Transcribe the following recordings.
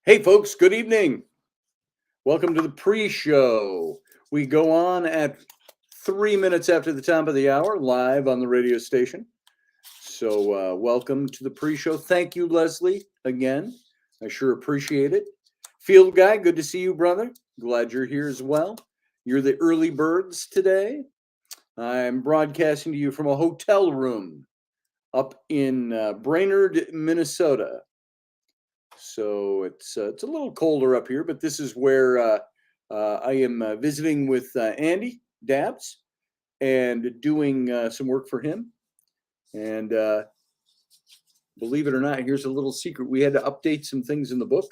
Hey, folks, good evening. Welcome to the pre-show. We go on at 3 minutes after the top of the hour, live on the radio station. So welcome to the pre-show. Thank you, Leslie, again. I sure appreciate it. Field Guy, good to see you, brother. Glad you're here as well. You're the early birds today. I'm broadcasting to you from a hotel room up in Brainerd, Minnesota. So it's a little colder up here, but this is where I am visiting with Andy Dabbs and doing some work for him. And believe it or not, here's a little secret. We had to update some things in the book,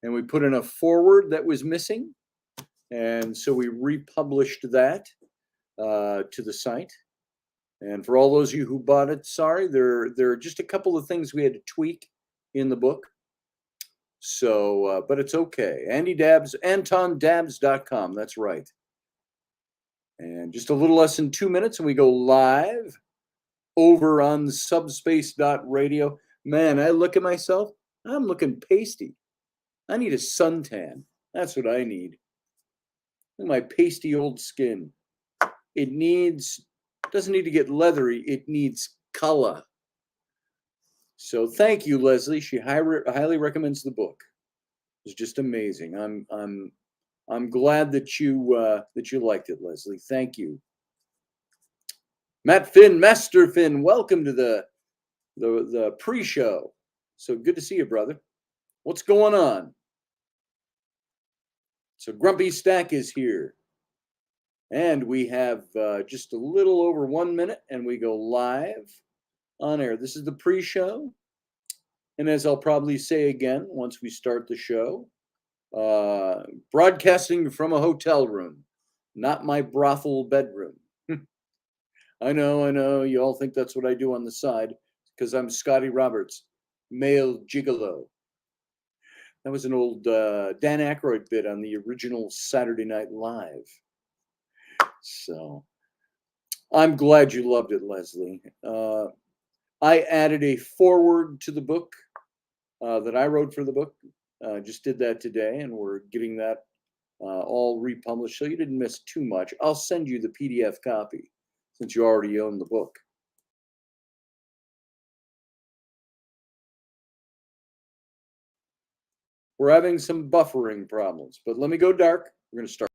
and we put in a foreword that was missing. And so we republished that to the site. And for all those of you who bought it, sorry, there are just a couple of things we had to tweak in the book. So, but it's okay. Andy Dabbs, AntonDabbs.com. That's right. And just a little less than 2 minutes, and we go live over on subspace.radio. Man, I look at myself, I'm looking pasty. I need a suntan. That's what I need. Look at my pasty old skin. It doesn't need to get leathery, it needs color. So thank you, Leslie. She highly recommends the book. It's just amazing. I'm glad that you liked it, Leslie. Thank you. Matt Finn, Master Finn, welcome to the pre-show. So good to see you, brother. What's going on? So Grumpy Stack is here. And we have just a little over 1 minute, and we go live on air. This is the pre-show. And as I'll probably say again once we start the show, broadcasting from a hotel room, not my brothel bedroom. I know, you all think that's what I do on the side, because I'm Scotty Roberts, male gigolo. That was an old Dan Aykroyd bit on the original Saturday Night Live. So I'm glad you loved it, Leslie. I added a foreword to the book that I wrote for the book. Just did that today, and we're getting that all republished, so you didn't miss too much. I'll send you the PDF copy since you already own the book. We're having some buffering problems, but let me go dark. We're going to start.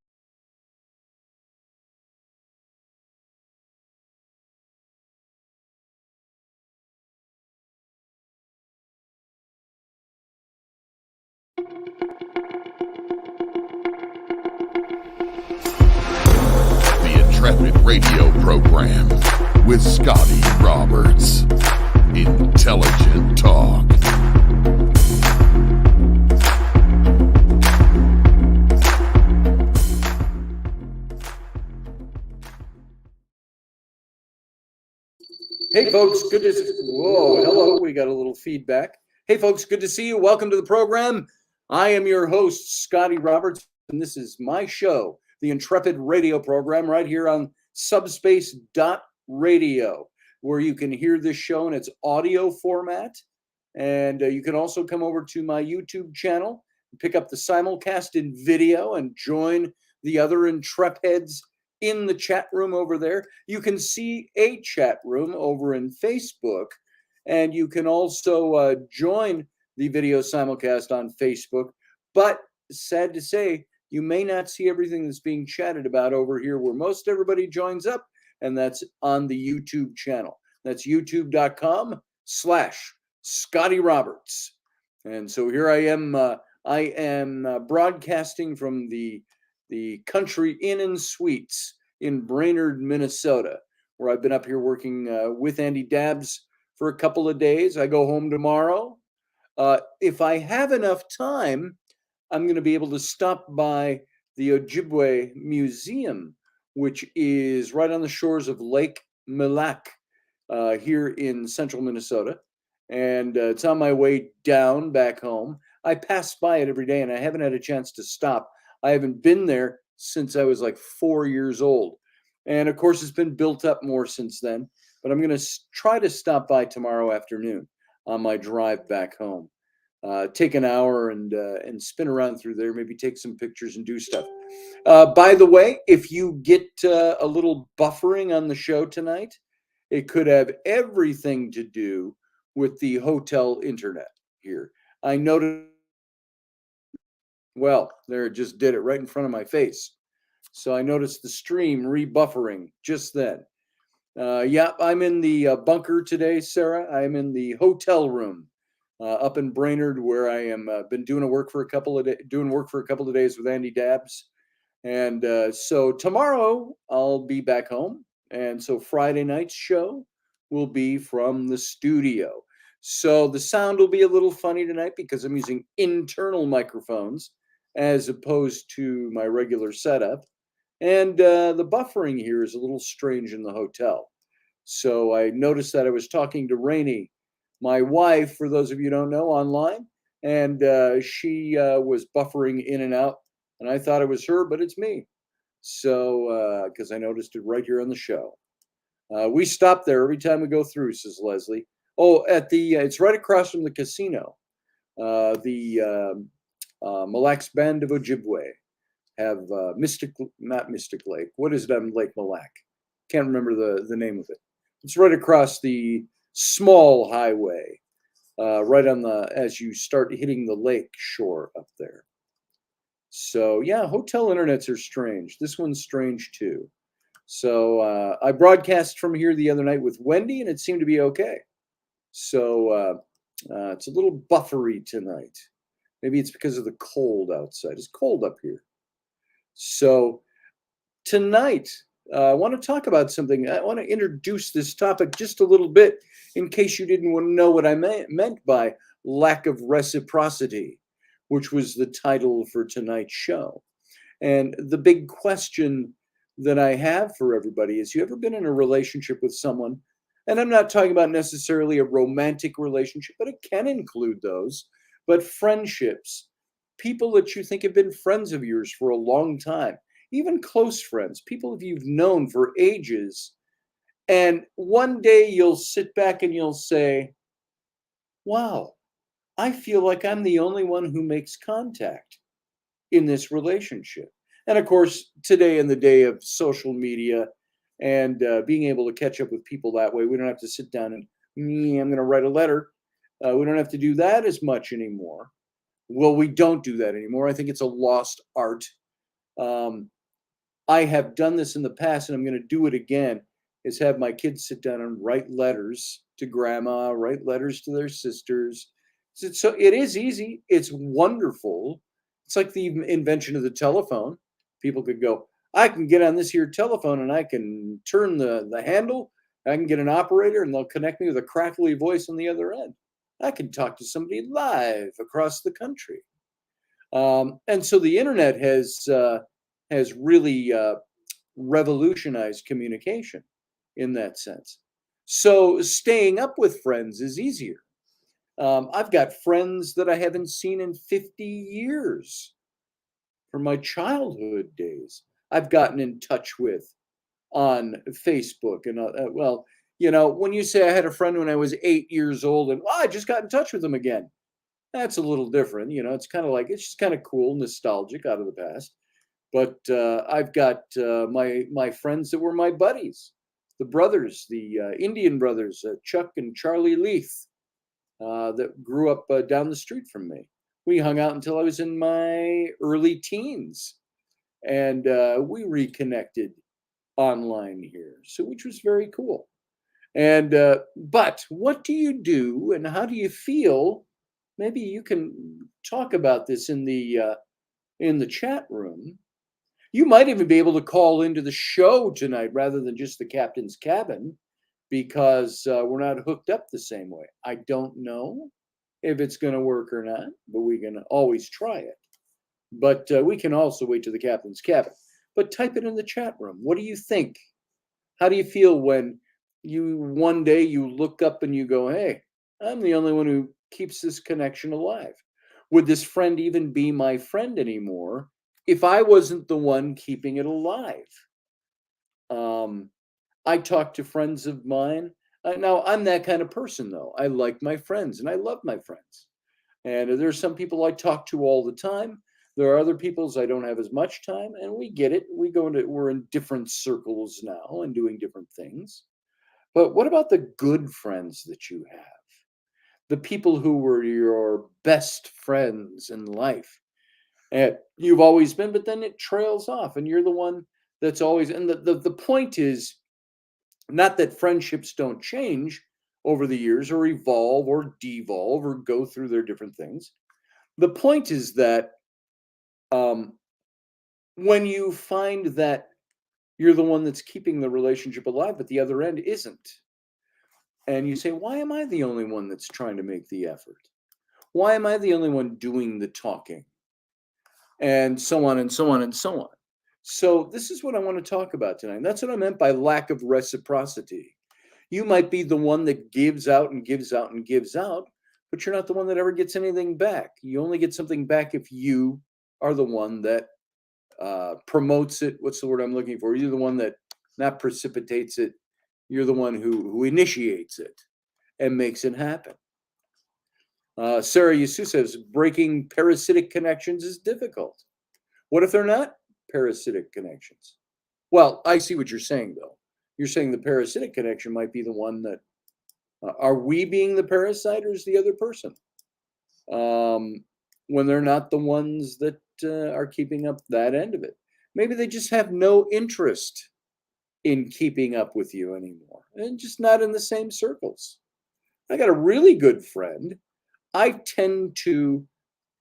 The Intrepid radio program with Scotty Roberts. Intelligent talk. Hey, folks, good to see you. Whoa, hello. We got a little feedback. Hey, folks, good to see you. Welcome to the program. I am your host, Scotty Roberts, and this is my show, the Intrepid radio program, right here on subspace.radio, where you can hear this show in its audio format. And you can also come over to my YouTube channel, pick up the simulcast in video, and join the other Intrepids in the chat room over there. You can see a chat room over in Facebook, and you can also join the video simulcast on Facebook. But sad to say, you may not see everything that's being chatted about over here where most everybody joins up, and that's on the YouTube channel. That's youtube.com/Scotty Roberts. And so here I am broadcasting from the Country Inn and Suites in Brainerd, Minnesota, where I've been up here working with Andy Dabbs for a couple of days. I go home tomorrow. If I have enough time, I'm going to be able to stop by the Ojibwe Museum, which is right on the shores of Lake Mille Lacs here in central Minnesota. And it's on my way down back home. I pass by it every day, and I haven't had a chance to stop. I haven't been there since I was like 4 years old. And of course, it's been built up more since then. But I'm going to try to stop by tomorrow afternoon on my drive back home. take an hour and spin around through there, maybe take some pictures and do stuff. By the way, if you get a little buffering on the show tonight, it could have everything to do with the hotel internet here. I noticed, well, there it just did it right in front of my face. So I noticed the stream rebuffering just then. Yeah, I'm in the bunker today, Sarah. I'm in the hotel room up in Brainerd, where I am been doing work for a couple of days with Andy Dabbs, and so tomorrow I'll be back home, and so Friday night's show will be from the studio. So the sound will be a little funny tonight because I'm using internal microphones as opposed to my regular setup. And the buffering here is a little strange in the hotel. So I noticed that I was talking to Rainey, my wife, for those of you who don't know, online, and she was buffering in and out. And I thought it was her, but it's me. So, because I noticed it right here on the show. We stop there every time we go through, says Leslie. Oh, it's right across from the casino. The Mille Lacs Band of Ojibwe have not Mystic Lake. What is it on Lake Mille Lacs? Can't remember the name of it. It's right across the small highway, right on as you start hitting the lake shore up there. So yeah, hotel internets are strange. This one's strange too. So I broadcast from here the other night with Wendy, and it seemed to be okay. So it's a little buffery tonight. Maybe it's because of the cold outside. It's cold up here. So tonight, I want to talk about something. I want to introduce this topic just a little bit in case you didn't want to know what I meant by lack of reciprocity, which was the title for tonight's show. And the big question that I have for everybody is, you ever been in a relationship with someone? And I'm not talking about necessarily a romantic relationship, but it can include those. But friendships, people that you think have been friends of yours for a long time, even close friends, people that you've known for ages. And one day you'll sit back and you'll say, wow, I feel like I'm the only one who makes contact in this relationship. And of course, today in the day of social media and being able to catch up with people that way, we don't have to sit down and, I'm going to write a letter. We don't have to do that as much anymore. Well, we don't do that anymore. I think it's a lost art. I have done this in the past, and I'm going to do it again, is have my kids sit down and write letters to grandma, write letters to their sisters. So it is easy. It's wonderful. It's like the invention of the telephone. People could go, I can get on this here telephone and I can turn the handle. I can get an operator and they'll connect me with a crackly voice on the other end. I can talk to somebody live across the country. And so the internet has really revolutionized communication in that sense. So staying up with friends is easier. I've got friends that I haven't seen in 50 years from my childhood days. I've gotten in touch with on Facebook. And well, when you say I had a friend when I was 8 years old and I just got in touch with them again, that's a little different. It's kind of like, it's just kind of cool, nostalgic, out of the past. But I've got my friends that were my buddies, the brothers, the Indian brothers, Chuck and Charlie Leith, that grew up down the street from me. We hung out until I was in my early teens, and we reconnected online here, so which was very cool. And but what do you do, and how do you feel? Maybe you can talk about this in the chat room. You might even be able to call into the show tonight rather than just the captain's cabin, because we're not hooked up the same way. I don't know if it's going to work or not, but we can always try it. But we can also wait to the captain's cabin. But type it in the chat room. What do you think? How do you feel when one day you look up and you go, hey, I'm the only one who keeps this connection alive? Would this friend even be my friend anymore if I wasn't the one keeping it alive? I talk to friends of mine. Now, I'm that kind of person, though. I like my friends and I love my friends. And there's some people I talk to all the time. There are other people's I don't have as much time, and we get it. We're in different circles now and doing different things. But what about the good friends that you have? The people who were your best friends in life. And you've always been, but then it trails off, and you're the one that's always. And the point is not that friendships don't change over the years or evolve or devolve or go through their different things. The point is that um, when you find that you're the one that's keeping the relationship alive, but the other end isn't, and you say, why am I the only one that's trying to make the effort? Why am I the only one doing the talking? And so on and so on and so on. So this is what I want to talk about tonight. And that's what I meant by lack of reciprocity. You might be the one that gives out and gives out and gives out, but you're not the one that ever gets anything back. You only get something back if you are the one that promotes it. What's the word I'm looking for? You're the one that not precipitates it. You're the one who initiates it and makes it happen. Sarah Yasu says breaking parasitic connections is difficult. What if they're not parasitic connections? Well, I see what you're saying, though. You're saying the parasitic connection might be the one that are we being the parasite, or is the other person? When they're not the ones that are keeping up that end of it. Maybe they just have no interest in keeping up with you anymore, and just not in the same circles. I got a really good friend. I tend to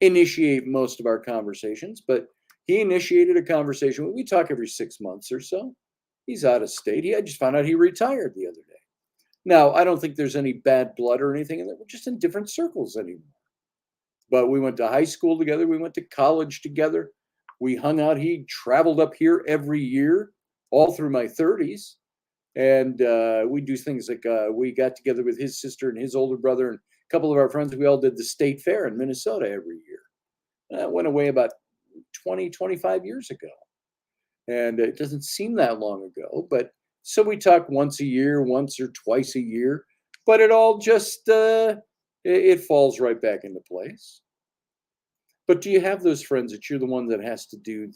initiate most of our conversations, but he initiated a conversation. We talk every 6 months or so. He's out of state. I just found out he retired the other day. Now, I don't think there's any bad blood or anything in there. We're just in different circles anymore. But we went to high school together. We went to college together. We hung out. He traveled up here every year, all through my 30s. And we do things like we got together with his sister and his older brother and a couple of our friends. We all did the state fair in Minnesota every year. That went away about 20, 25 years ago. And it doesn't seem that long ago. But so we talk once a year, once or twice a year. But it all just, it falls right back into place. But do you have those friends that you're the one that has to do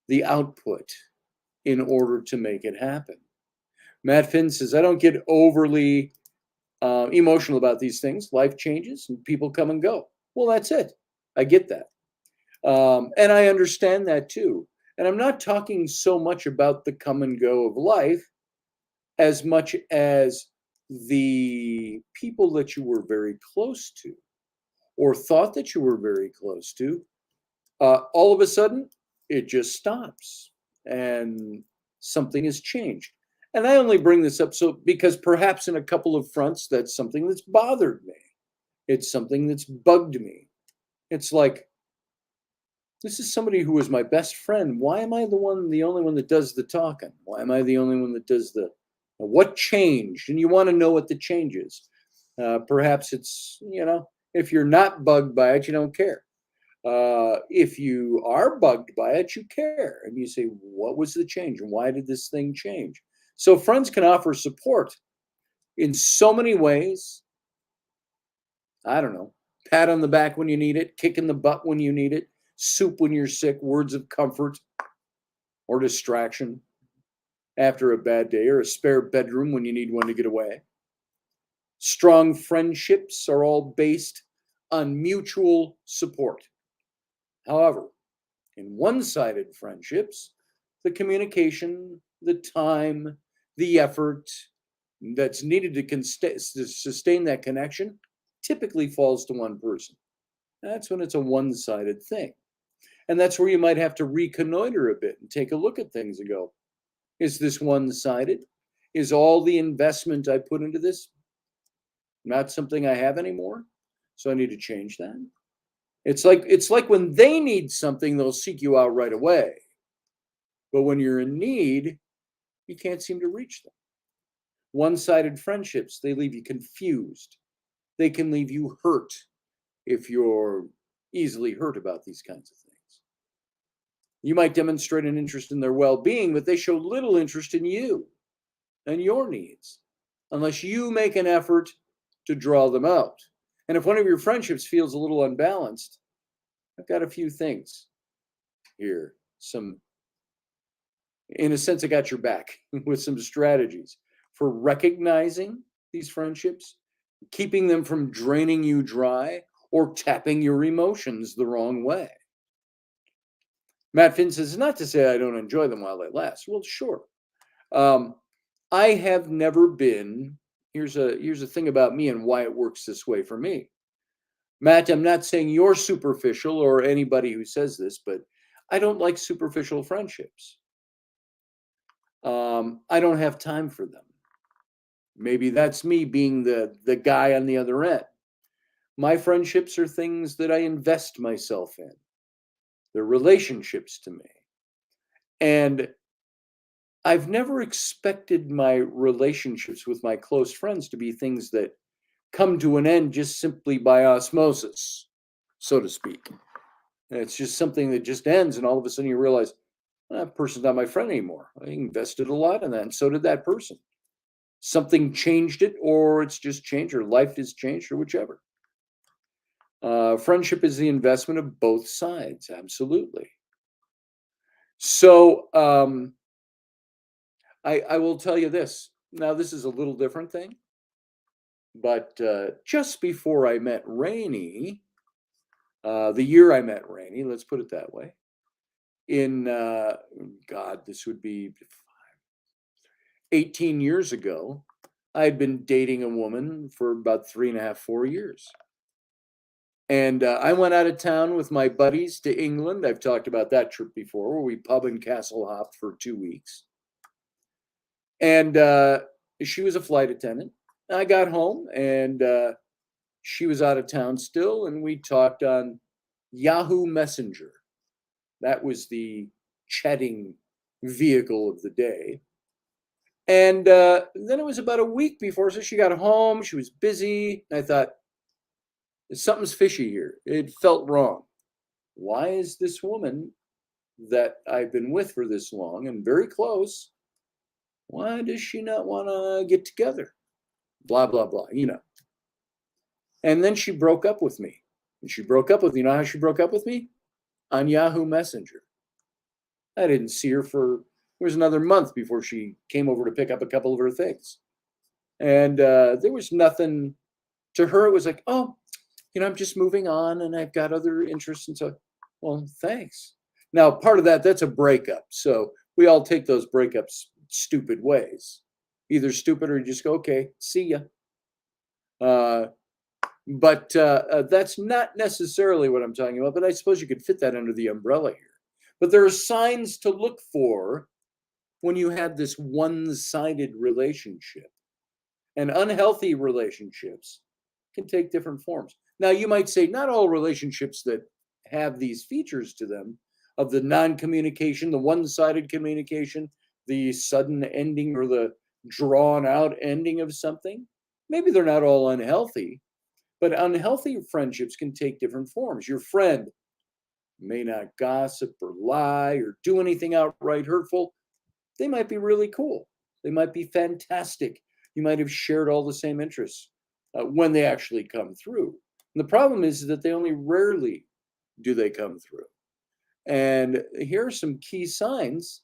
the output in order to make it happen? Matt Finn says, I don't get overly emotional about these things. Life changes and people come and go. Well, that's it. I get that. And I understand that too. And I'm not talking so much about the come and go of life as much as the people that you were very close to or thought that you were very close to. All of a sudden, it just stops and something has changed. And I only bring this up because perhaps in a couple of fronts, that's something that's bothered me. It's something that's bugged me. It's like, this is somebody who was my best friend. Why am I the only one that does the talking? Why am I the only one that does what changed? And you want to know what the change is. Perhaps it's, if you're not bugged by it, you don't care. If you are bugged by it, you care. And you say, what was the change? And why did this thing change? So friends can offer support in so many ways. I don't know, pat on the back when you need it, kick in the butt when you need it, soup when you're sick, words of comfort or distraction after a bad day, or a spare bedroom when you need one to get away. Strong friendships are all based on mutual support. However, in one-sided friendships, the communication, the time, the effort that's needed to sustain that connection typically falls to one person. That's when it's a one-sided thing. And that's where you might have to reconnoiter a bit and take a look at things and go, is this one-sided? Is all the investment I put into this not something I have anymore? So I need to change that. It's like when they need something, they'll seek you out right away. But when you're in need, you can't seem to reach them. One-sided friendships, they leave you confused. They can leave you hurt if you're easily hurt about these kinds of things. You might demonstrate an interest in their well-being, but they show little interest in you and your needs, unless you make an effort to draw them out. And if one of your friendships feels a little unbalanced, I've got a few things here. In a sense, I got your back with some strategies for recognizing these friendships, keeping them from draining you dry, or tapping your emotions the wrong way. Matt Finn says, not to say I don't enjoy them while they last. Well, sure. I have never been, here's a thing about me and why it works this way for me. Matt, I'm not saying you're superficial or anybody who says this, but I don't like superficial friendships. I don't have time for them. Maybe that's me being the guy on the other end. My friendships are things that I invest myself in. They're relationships to me. And I've never expected my relationships with my close friends to be things that come to an end just simply by osmosis, so to speak. And it's just something that just ends, and all of a sudden you realize that person's not my friend anymore. I invested a lot in that, and so did that person. Something changed it, or it's just changed, or life has changed, or whichever. Friendship is the investment of both sides, absolutely. So I will tell you this. Now, this is a little different thing, but just before I met Rainey, the year I met Rainey, let's put it that way, in, God, this would be 18 years ago, I had been dating a woman for about 3.5, 4 years. And I went out of town with my buddies to England. I've talked about that trip before, where we pub and castle hopped for 2 weeks. And she was a flight attendant. I got home and she was out of town still, and we talked on Yahoo Messenger. That was the chatting vehicle of the day. And then it was about a week before, so she got home. She was busy. I thought, something's fishy here. It felt wrong. Why is this woman that I've been with for this long and very close, why does she not want to get together? Blah, blah, blah, you know. And then she broke up with me. And she broke up with me. You know how she broke up with me? On Yahoo Messenger. I didn't see her for, it was another month before she came over to pick up a couple of her things. And there was nothing, to her, it was like, oh, you know, I'm just moving on and I've got other interests. And so, well, thanks. Now, part of that's a breakup. So we all take those breakups stupid ways. Either stupid or you just go, okay, see ya. But that's not necessarily what I'm talking about. But I suppose you could fit that under the umbrella here. But there are signs to look for when you have this one-sided relationship. And unhealthy relationships can take different forms. Now, you might say not all relationships that have these features to them of the non-communication, the one-sided communication, the sudden ending or the drawn-out ending of something, maybe they're not all unhealthy, but unhealthy friendships can take different forms. Your friend may not gossip or lie or do anything outright hurtful. They might be really cool. They might be fantastic. You might have shared all the same interests when they actually come through. And the problem is that they only rarely do they come through. And here are some key signs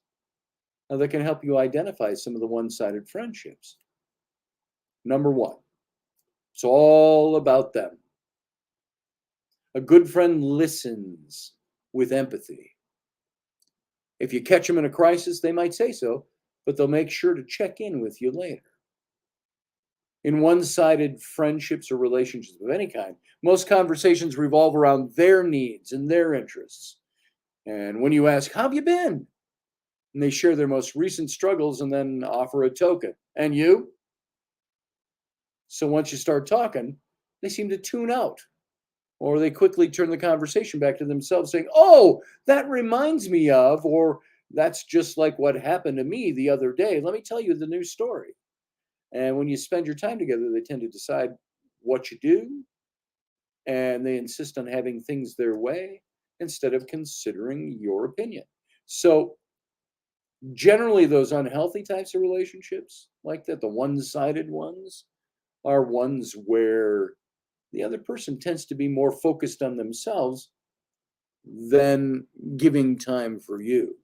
that can help you identify some of the one-sided friendships. Number one, it's all about them. A good friend listens with empathy. If you catch them in a crisis, they might say so, but they'll make sure to check in with you later. In one-sided friendships or relationships of any kind, most conversations revolve around their needs and their interests. And when you ask, how have you been? And they share their most recent struggles and then offer a token. And you? So once you start talking, they seem to tune out. Or they quickly turn the conversation back to themselves saying, oh, that reminds me of, or that's just like what happened to me the other day. Let me tell you the new story. And when you spend your time together, they tend to decide what you do. And they insist on having things their way instead of considering your opinion. So generally, those unhealthy types of relationships like that, the one-sided ones, are ones where the other person tends to be more focused on themselves than giving time for you.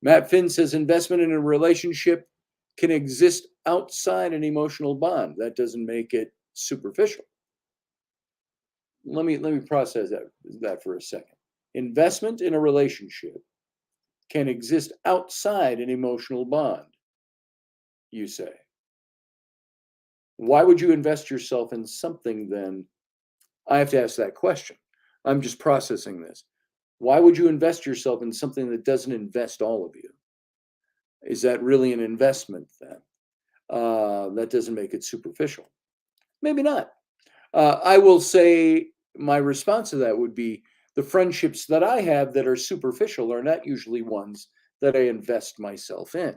Matt Finn says investment in a relationship can exist outside an emotional bond. That doesn't make it superficial. Let me process that for a second. Investment in a relationship can exist outside an emotional bond, you say. Why would you invest yourself in something then? I have to ask that question. I'm just processing this. Why would you invest yourself in something that doesn't invest all of you? Is that really an investment then? That doesn't make it superficial. Maybe not. I will say my response to that would be the friendships that I have that are superficial are not usually ones that I invest myself in.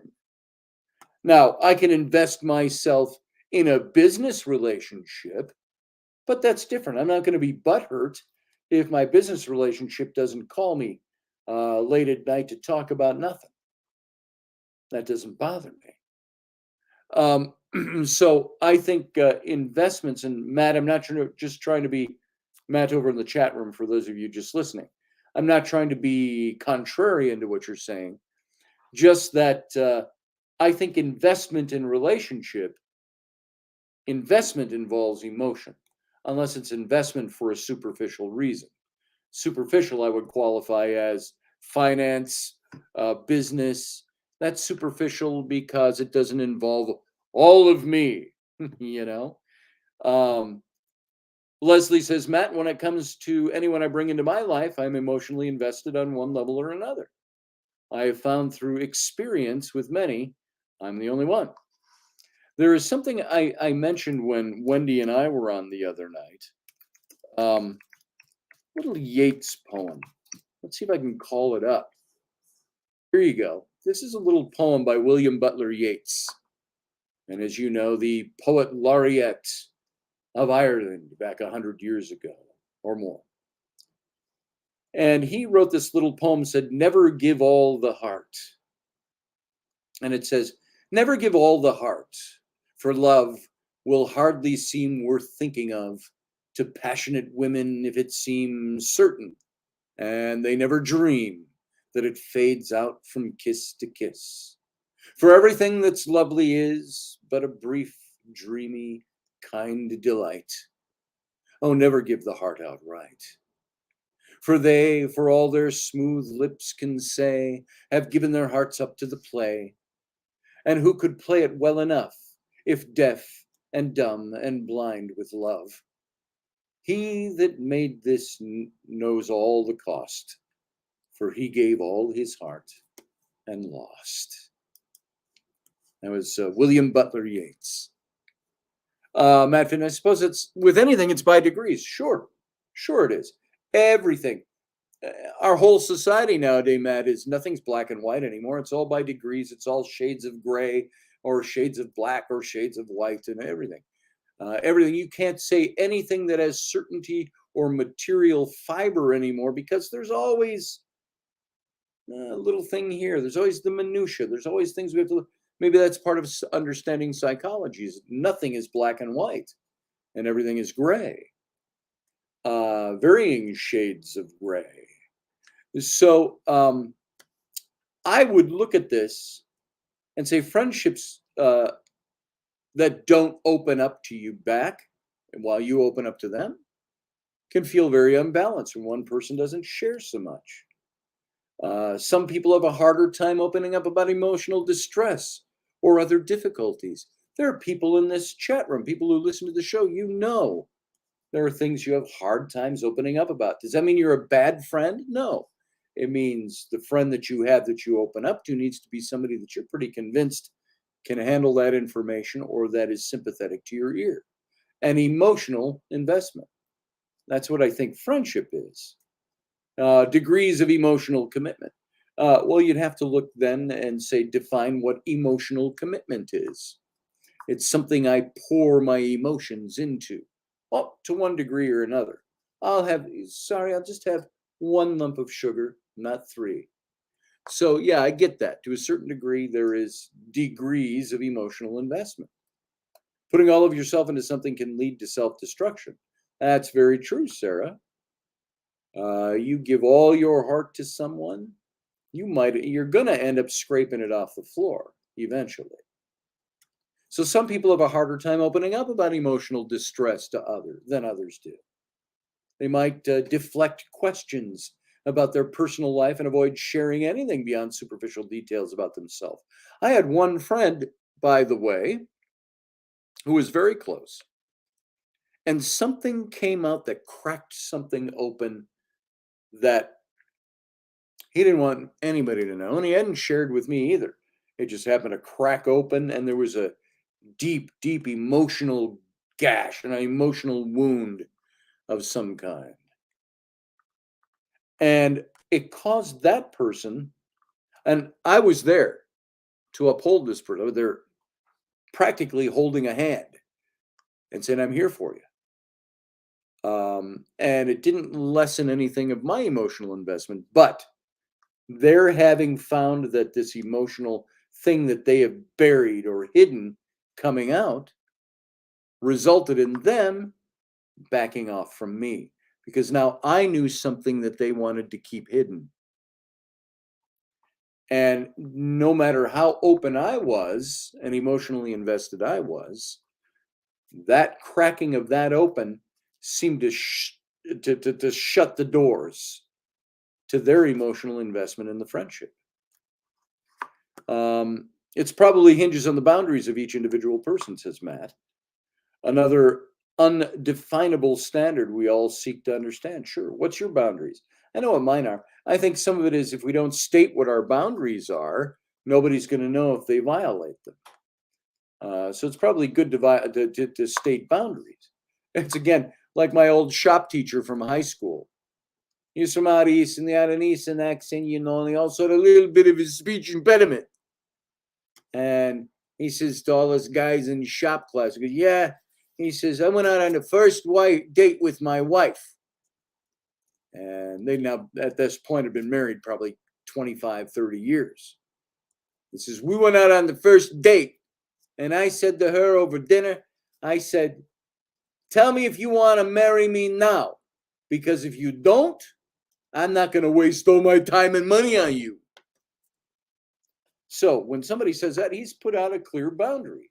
Now, I can invest myself in a business relationship, but that's different. I'm not going to be butthurt if my business relationship doesn't call me late at night to talk about nothing. That doesn't bother me. So I think investments, and Matt, I'm not just trying to be Matt over in the chat room for those of you just listening. I'm not trying to be contrarian to what you're saying, just that I think investment in relationship, investment involves emotion, unless it's investment for a superficial reason. Superficial, I would qualify as finance, business. That's superficial because it doesn't involve all of me, you know? Leslie says, Matt, when it comes to anyone I bring into my life, I'm emotionally invested on one level or another. I have found through experience with many, I'm the only one. There is something I mentioned when Wendy and I were on the other night. Little Yeats poem. Let's see if I can call it up. Here you go. This is a little poem by William Butler Yeats. And as you know, the poet laureate of Ireland back 100 years ago or more. And he wrote this little poem, said, never give all the heart. And it says, never give all the heart, for love will hardly seem worth thinking of to passionate women if it seems certain, and they never dream that it fades out from kiss to kiss. For everything that's lovely is but a brief, dreamy, kind delight. Oh, never give the heart outright. For they, for all their smooth lips can say, have given their hearts up to the play. And who could play it well enough if deaf and dumb and blind with love? He that made this knows all the cost, for he gave all his heart and lost. That was William Butler Yeats. Matt Finn, I suppose it's, with anything, it's by degrees. Sure it is. Everything. Our whole society nowadays, Matt, is nothing's black and white anymore. It's all by degrees. It's all shades of gray or shades of black or shades of white and everything. Everything. You can't say anything that has certainty or material fiber anymore because there's always a little thing here. There's always the minutia. There's always things we have to look. Maybe that's part of understanding psychology. Is nothing is black and white and everything is gray. Varying shades of gray. So I would look at this and say friendships that don't open up to you back, and while you open up to them, can feel very unbalanced when one person doesn't share so much. Some people have a harder time opening up about emotional distress or other difficulties. There are people in this chat room, people who listen to the show, you know, there are things you have hard times opening up about. Does that mean you're a bad friend? No. It means the friend that you have that you open up to needs to be somebody that you're pretty convinced can handle that information or that is sympathetic to your ear. An emotional investment. That's what I think friendship is. Degrees of emotional commitment. Well, you'd have to look then and say, define what emotional commitment is. It's something I pour my emotions into. Well, to one degree or another. I'll just have one lump of sugar, not three. So yeah, I get that. To a certain degree, there is degrees of emotional investment. Putting all of yourself into something can lead to self-destruction. That's very true, Sarah. You give all your heart to someone, you're gonna end up scraping it off the floor eventually. So some people have a harder time opening up about emotional distress to others than others do. They might deflect questions about their personal life and avoid sharing anything beyond superficial details about themselves. I had one friend, by the way, who was very close, and something came out that cracked something open that he didn't want anybody to know, and he hadn't shared with me either. It just happened to crack open, and there was a deep, deep emotional gash, an emotional wound of some kind. And it caused that person, and I was there to uphold this person. They're practically holding a hand and saying, I'm here for you. And it didn't lessen anything of my emotional investment, but they're having found that this emotional thing that they have buried or hidden coming out resulted in them backing off from me, because now I knew something that they wanted to keep hidden. And no matter how open I was and emotionally invested I was, that cracking of that open seemed to shut the doors to their emotional investment in the friendship. It's probably hinges on the boundaries of each individual person, says Matt. Another undefinable standard we all seek to understand. Sure, what's your boundaries? I know what mine are. I think some of it is if we don't state what our boundaries are, nobody's going to know if they violate them. So it's probably good to state boundaries. It's again like my old shop teacher from high school. He's from out east and he had an eastern accent, and he also had a little bit of a speech impediment. And he says to all us guys in shop class, he goes, yeah, he says, I went out on the first date with my wife. And they now, at this point, have been married probably 25, 30 years. He says, we went out on the first date. And I said to her over dinner, I said, tell me if you want to marry me now. Because if you don't, I'm not going to waste all my time and money on you. So when somebody says that, he's put out a clear boundary.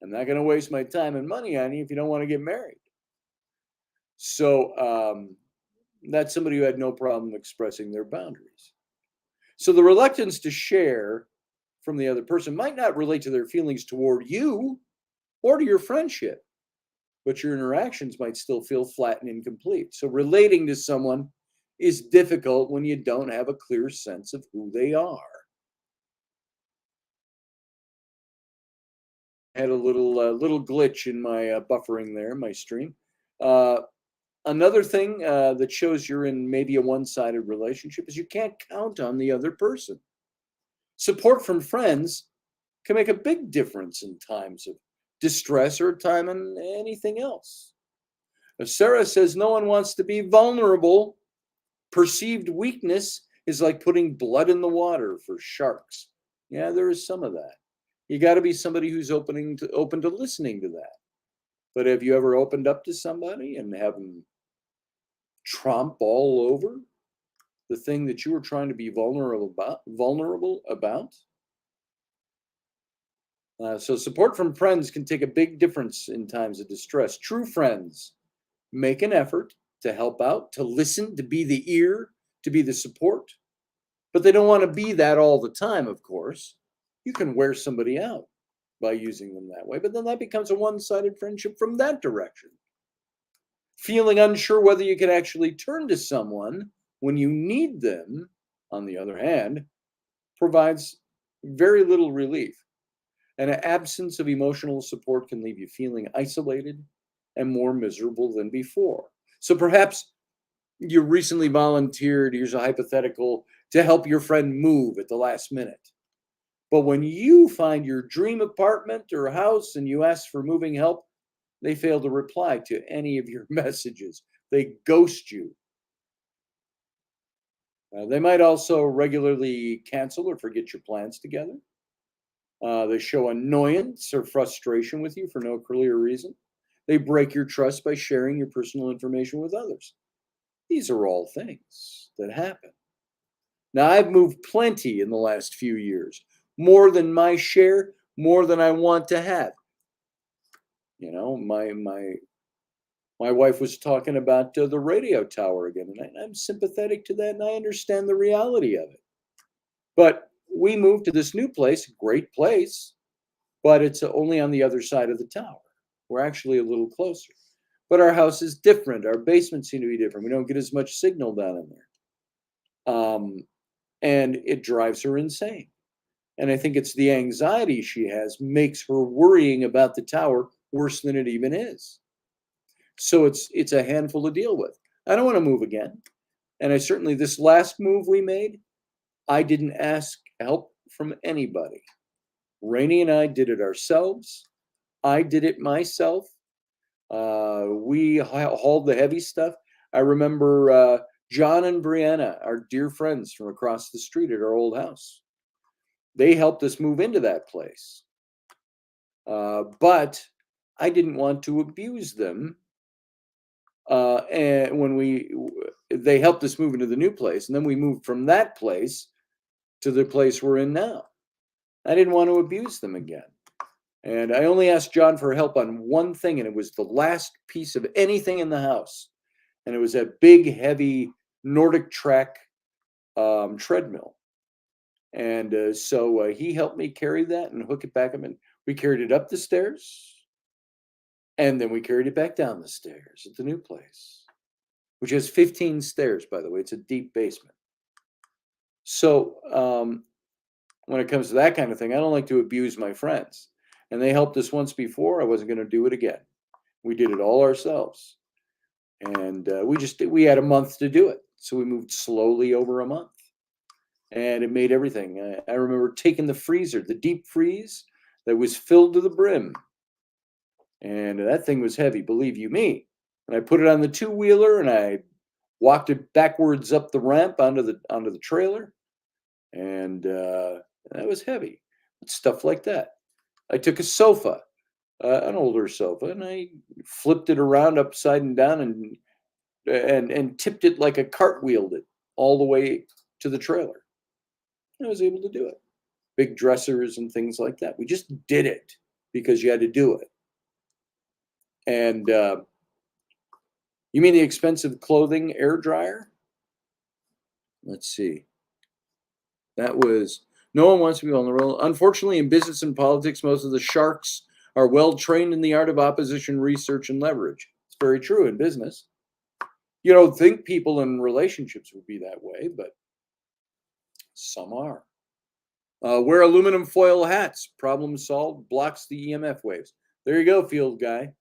I'm not going to waste my time and money on you if you don't want to get married. So that's somebody who had no problem expressing their boundaries. So the reluctance to share from the other person might not relate to their feelings toward you or to your friendship, but your interactions might still feel flat and incomplete. So relating to someone is difficult when you don't have a clear sense of who they are. I had a little glitch in my buffering there, my stream. Another thing that shows you're in maybe a one-sided relationship is you can't count on the other person. Support from friends can make a big difference in times of distress or time and anything else. Sarah says no one wants to be vulnerable. Perceived weakness is like putting blood in the water for sharks. Yeah, there is some of that. You got to be somebody who's open to listening to that. But have you ever opened up to somebody and have them tromp all over the thing that you were trying to be vulnerable about? So support from friends can take a big difference in times of distress. True friends make an effort to help out, to listen, to be the ear, to be the support. But they don't want to be that all the time, of course. You can wear somebody out by using them that way, but then that becomes a one-sided friendship from that direction. Feeling unsure whether you can actually turn to someone when you need them, on the other hand, provides very little relief. An absence of emotional support can leave you feeling isolated and more miserable than before. So perhaps you recently volunteered, here's a hypothetical, to help your friend move at the last minute. But when you find your dream apartment or house and you ask for moving help, they fail to reply to any of your messages. They ghost you. They might also regularly cancel or forget your plans together. They show annoyance or frustration with you for no clear reason. They break your trust by sharing your personal information with others. These are all things that happen. Now, I've moved plenty in the last few years, more than my share, more than I want to have. You know, my wife was talking about the radio tower again, and I'm sympathetic to that, and I understand the reality of it. But we moved to this new place, great place, but it's only on the other side of the tower. We're actually a little closer. But our house is different. Our basements seem to be different. We don't get as much signal down in there. And it drives her insane. And I think it's the anxiety she has makes her worrying about the tower worse than it even is. So it's a handful to deal with. I don't want to move again. And I certainly, this last move we made, I didn't ask help from anybody. Rainey and I did it ourselves. I did it myself. We hauled the heavy stuff. I remember John and Brianna, our dear friends from across the street at our old house. They helped us move into that place. But I didn't want to abuse them. And when they helped us move into the new place, and then we moved from that place to the place we're in now. I didn't want to abuse them again. And I only asked John for help on one thing, and it was the last piece of anything in the house. And it was a big, heavy Nordic track treadmill. And so he helped me carry that and hook it back up. And we carried it up the stairs. And then we carried it back down the stairs at the new place, which has 15 stairs, by the way. It's a deep basement. So when it comes to that kind of thing, I don't like to abuse my friends. And they helped us once before. I wasn't going to do it again. We did it all ourselves. And we had a month to do it. So we moved slowly over a month. And it made everything. I remember taking the freezer, the deep freeze that was filled to the brim. And that thing was heavy, believe you me. And I put it on the two-wheeler and I walked it backwards up the ramp onto the trailer. And that was heavy. Stuff like that. I took a sofa, an older sofa, and I flipped it around upside and down and tipped it like a cartwheeled it all the way to the trailer. I was able to do it. Big dressers and things like that. We just did it because you had to do it. And you mean the expensive clothing air dryer? Let's see. That was, no one wants to be vulnerable. Unfortunately, in business and politics, most of the sharks are well trained in the art of opposition, research, and leverage. It's very true in business. You don't think people in relationships would be that way, but some are. Wear aluminum foil hats. Problem solved. Blocks the EMF waves. There you go, field guy.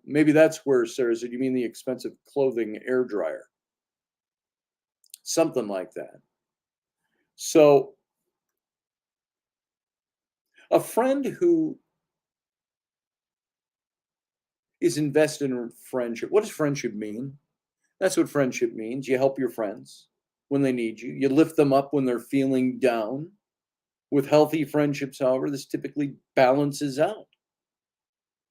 Maybe that's where Sarah said, you mean the expensive clothing air dryer? Something like that. So a friend who is invested in friendship, what does friendship mean? That's what friendship means. You help your friends when they need you. You lift them up when they're feeling down. With healthy friendships, however, this typically balances out.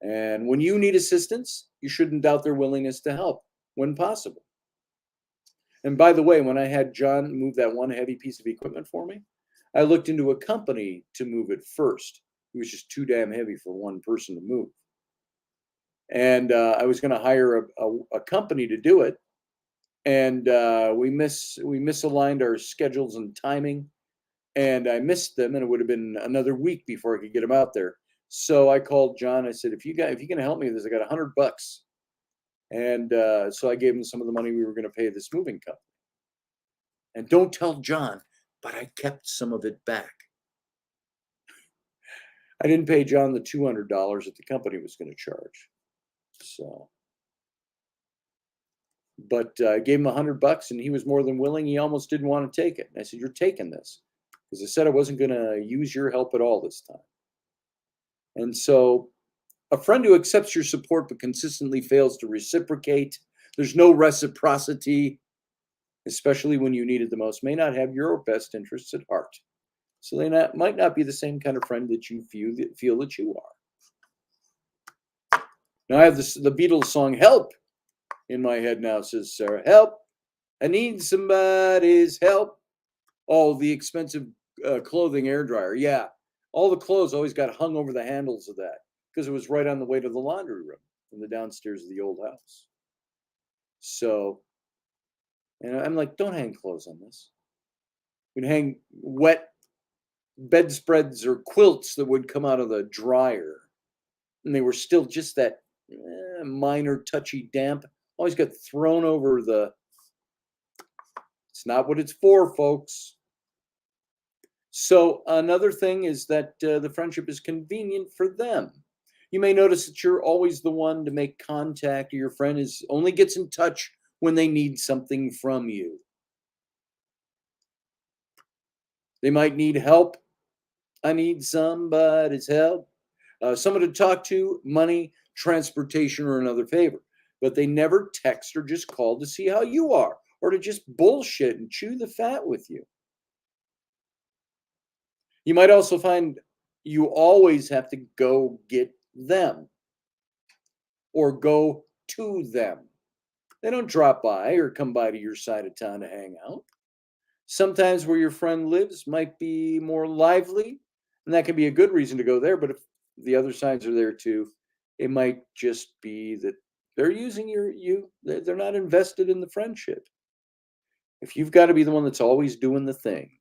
And when you need assistance, you shouldn't doubt their willingness to help when possible. And by the way, when I had John move that one heavy piece of equipment for me, I looked into a company to move it first. It was just too damn heavy for one person to move. And I was going to hire a company to do it. And we misaligned our schedules and timing. And I missed them, and it would have been another week before I could get them out there. So I called John. I said, if you can help me with this, I got $100. And so I gave him some of the money we were going to pay this moving company. And don't tell John, but I kept some of it back. I didn't pay John the $200 that the company was going to charge. So, but I gave him $100, and he was more than willing. He almost didn't want to take it. And I said, you're taking this. Because I said I wasn't going to use your help at all this time. And so a friend who accepts your support but consistently fails to reciprocate, there's no reciprocity, especially when you need it the most, may not have your best interests at heart. So they might not be the same kind of friend that you feel that you are. Now I have the Beatles song "Help" in my head now. It says Sarah, "Help! I need somebody's help." Oh, the expensive clothing air dryer. Yeah, all the clothes always got hung over the handles of that because it was right on the way to the laundry room in the downstairs of the old house. So, and I'm like, don't hang clothes on this. We'd hang wet bedspreads or quilts that would come out of the dryer, and they were still just that minor touchy damp. Always got thrown over the. It's not what it's for, folks. So another thing is that the friendship is convenient for them. You may notice that you're always the one to make contact, or your friend only gets in touch when they need something from you. They might need help. I need somebody's help. Someone to talk to, money, transportation, or another favor. But they never text or just call to see how you are, or to just bullshit and chew the fat with you. You might also find you always have to go get them or go to them. They don't drop by or come by to your side of town to hang out. Sometimes where your friend lives might be more lively, and that can be a good reason to go there. But if the other sides are there too, it might just be that they're using you. They're not invested in the friendship. If you've got to be the one that's always doing the thing.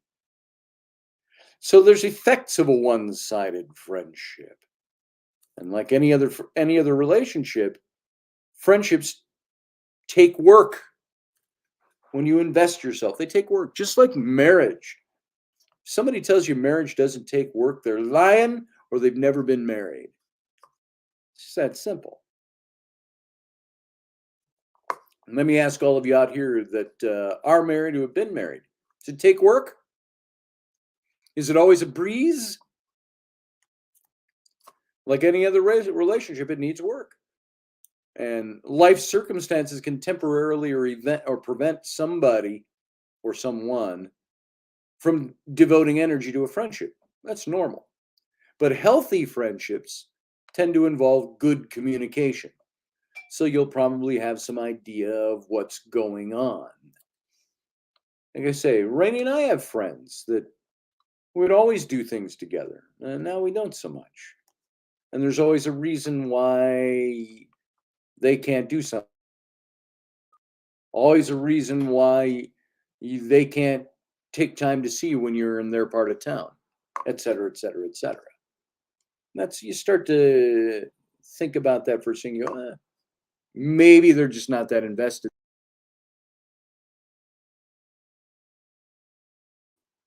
So there's effects of a one-sided friendship. And like any other relationship, friendships take work. When you invest yourself, they take work, just like marriage. If somebody tells you marriage doesn't take work, they're lying or they've never been married. It's just that simple. And let me ask all of you out here that are married who have been married. Does it take work? Is it always a breeze? Like any other relationship, it needs work. And life circumstances can temporarily or prevent somebody or someone from devoting energy to a friendship. That's normal. But healthy friendships tend to involve good communication. So you'll probably have some idea of what's going on. Like I say, Rainey and I have friends that we'd always do things together, and now we don't so much. And there's always a reason why they can't do something. Always a reason why they can't take time to see you when you're in their part of town, et cetera, et cetera, et cetera. That's, you start to think about that for a second. You go, maybe they're just not that invested.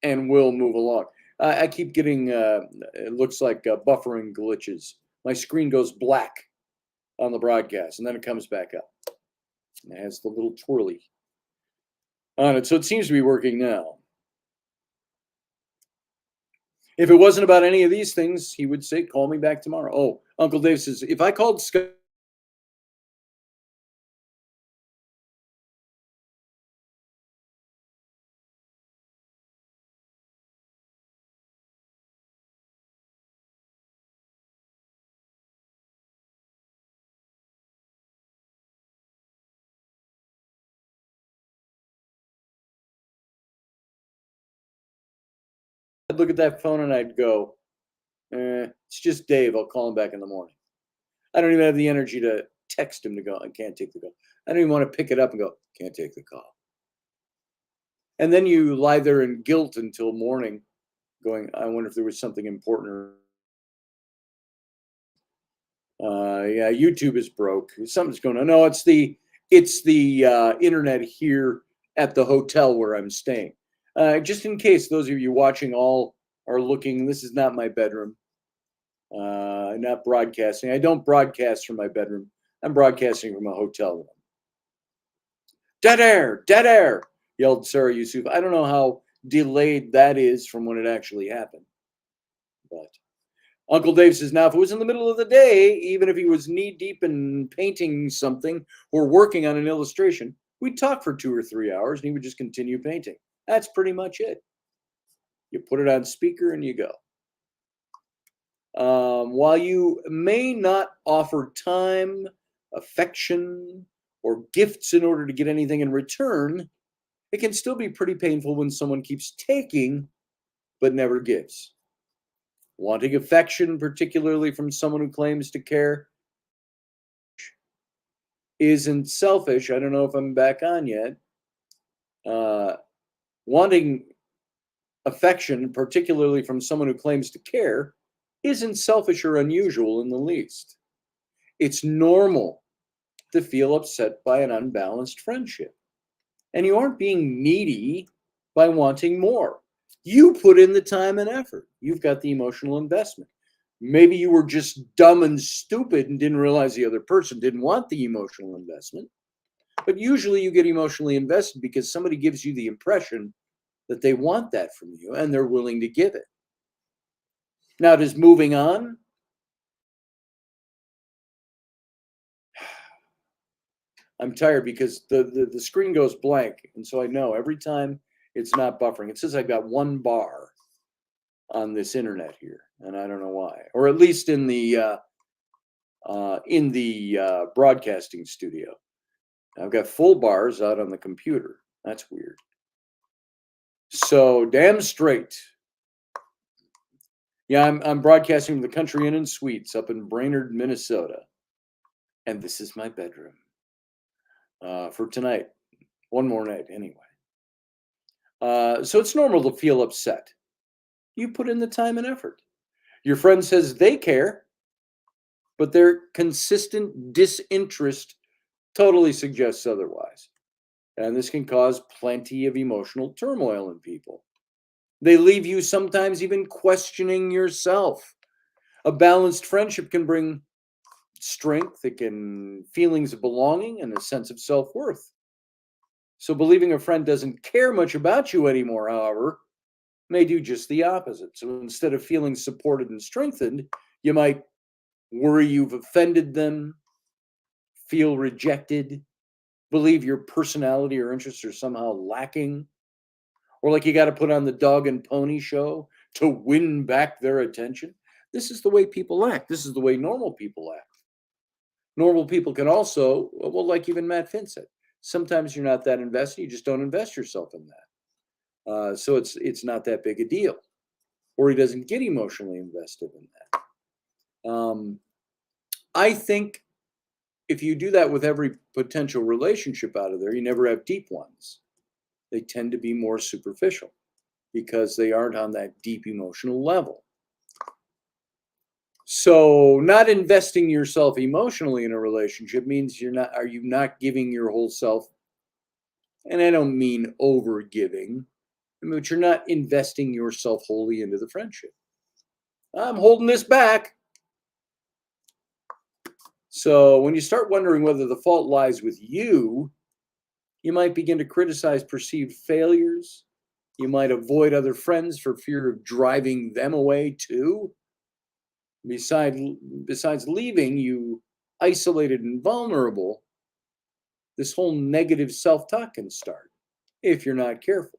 And we'll move along. I keep getting, it looks like buffering glitches. My screen goes black on the broadcast, and then it comes back up. And it has the little twirly on it. So it seems to be working now. If it wasn't about any of these things, he would say, call me back tomorrow. Oh, Uncle Dave says, if I called Scott, I'd look at that phone and I'd go, it's just Dave. I'll call him back in the morning. I don't even have the energy to text him to go, I can't take the call. I don't even want to pick it up and go, can't take the call. And then you lie there in guilt until morning going, I wonder if there was something important. Yeah, YouTube is broke. Something's going on. No, it's the internet here at the hotel where I'm staying. Just in case those of you watching all are looking, this is not my bedroom. Not broadcasting. I don't broadcast from my bedroom. I'm broadcasting from a hotel room. Dead air, yelled Sarah Yusuf. I don't know how delayed that is from when it actually happened. But Uncle Dave says, now, if it was in the middle of the day, even if he was knee deep in painting something or working on an illustration, we'd talk for 2 or 3 hours and he would just continue painting. That's pretty much it. You put it on speaker and you go. While you may not offer time, affection, or gifts in order to get anything in return, it can still be pretty painful when someone keeps taking but never gives. Wanting affection, particularly from someone who claims to care, isn't selfish. I don't know if I'm back on yet. Wanting affection, particularly from someone who claims to care, isn't selfish or unusual in the least. It's normal to feel upset by an unbalanced friendship. And you aren't being needy by wanting more. You put in the time and effort. You've got the emotional investment. Maybe you were just dumb and stupid and didn't realize the other person didn't want the emotional investment. But usually you get emotionally invested because somebody gives you the impression that they want that from you and they're willing to give it. Now, does moving on? I'm tired because the screen goes blank. And so I know every time it's not buffering. It says I've got one bar on this internet here, and I don't know why. Or at least in the broadcasting studio. I've got full bars out on the computer. That's weird. So damn straight. Yeah, I'm broadcasting from the Country Inn and Suites up in Brainerd, Minnesota. And this is my bedroom. For tonight. One more night, anyway. So it's normal to feel upset. You put in the time and effort. Your friend says they care, but their consistent disinterest totally suggests otherwise. And this can cause plenty of emotional turmoil in people. They leave you sometimes even questioning yourself. A balanced friendship can bring strength, it can feelings of belonging and a sense of self-worth. So believing a friend doesn't care much about you anymore, however, may do just the opposite. So instead of feeling supported and strengthened, you might worry you've offended them, feel rejected, believe your personality or interests are somehow lacking, or like you got to put on the dog and pony show to win back their attention. This is the way people act. This is the way normal people act. Normal people can also, well, like even Matt Finn said, sometimes you're not that invested. You just don't invest yourself in that. So it's not that big a deal. Or he doesn't get emotionally invested in that. I think if you do that with every potential relationship out of there, you never have deep ones. They tend to be more superficial because they aren't on that deep emotional level. So not investing yourself emotionally in a relationship means are you not giving your whole self? And I don't mean over giving, but you're not investing yourself wholly into the friendship. I'm holding this back. So when you start wondering whether the fault lies with you, you might begin to criticize perceived failures. You might avoid other friends for fear of driving them away too. Besides leaving you isolated and vulnerable, this whole negative self-talk can start if you're not careful.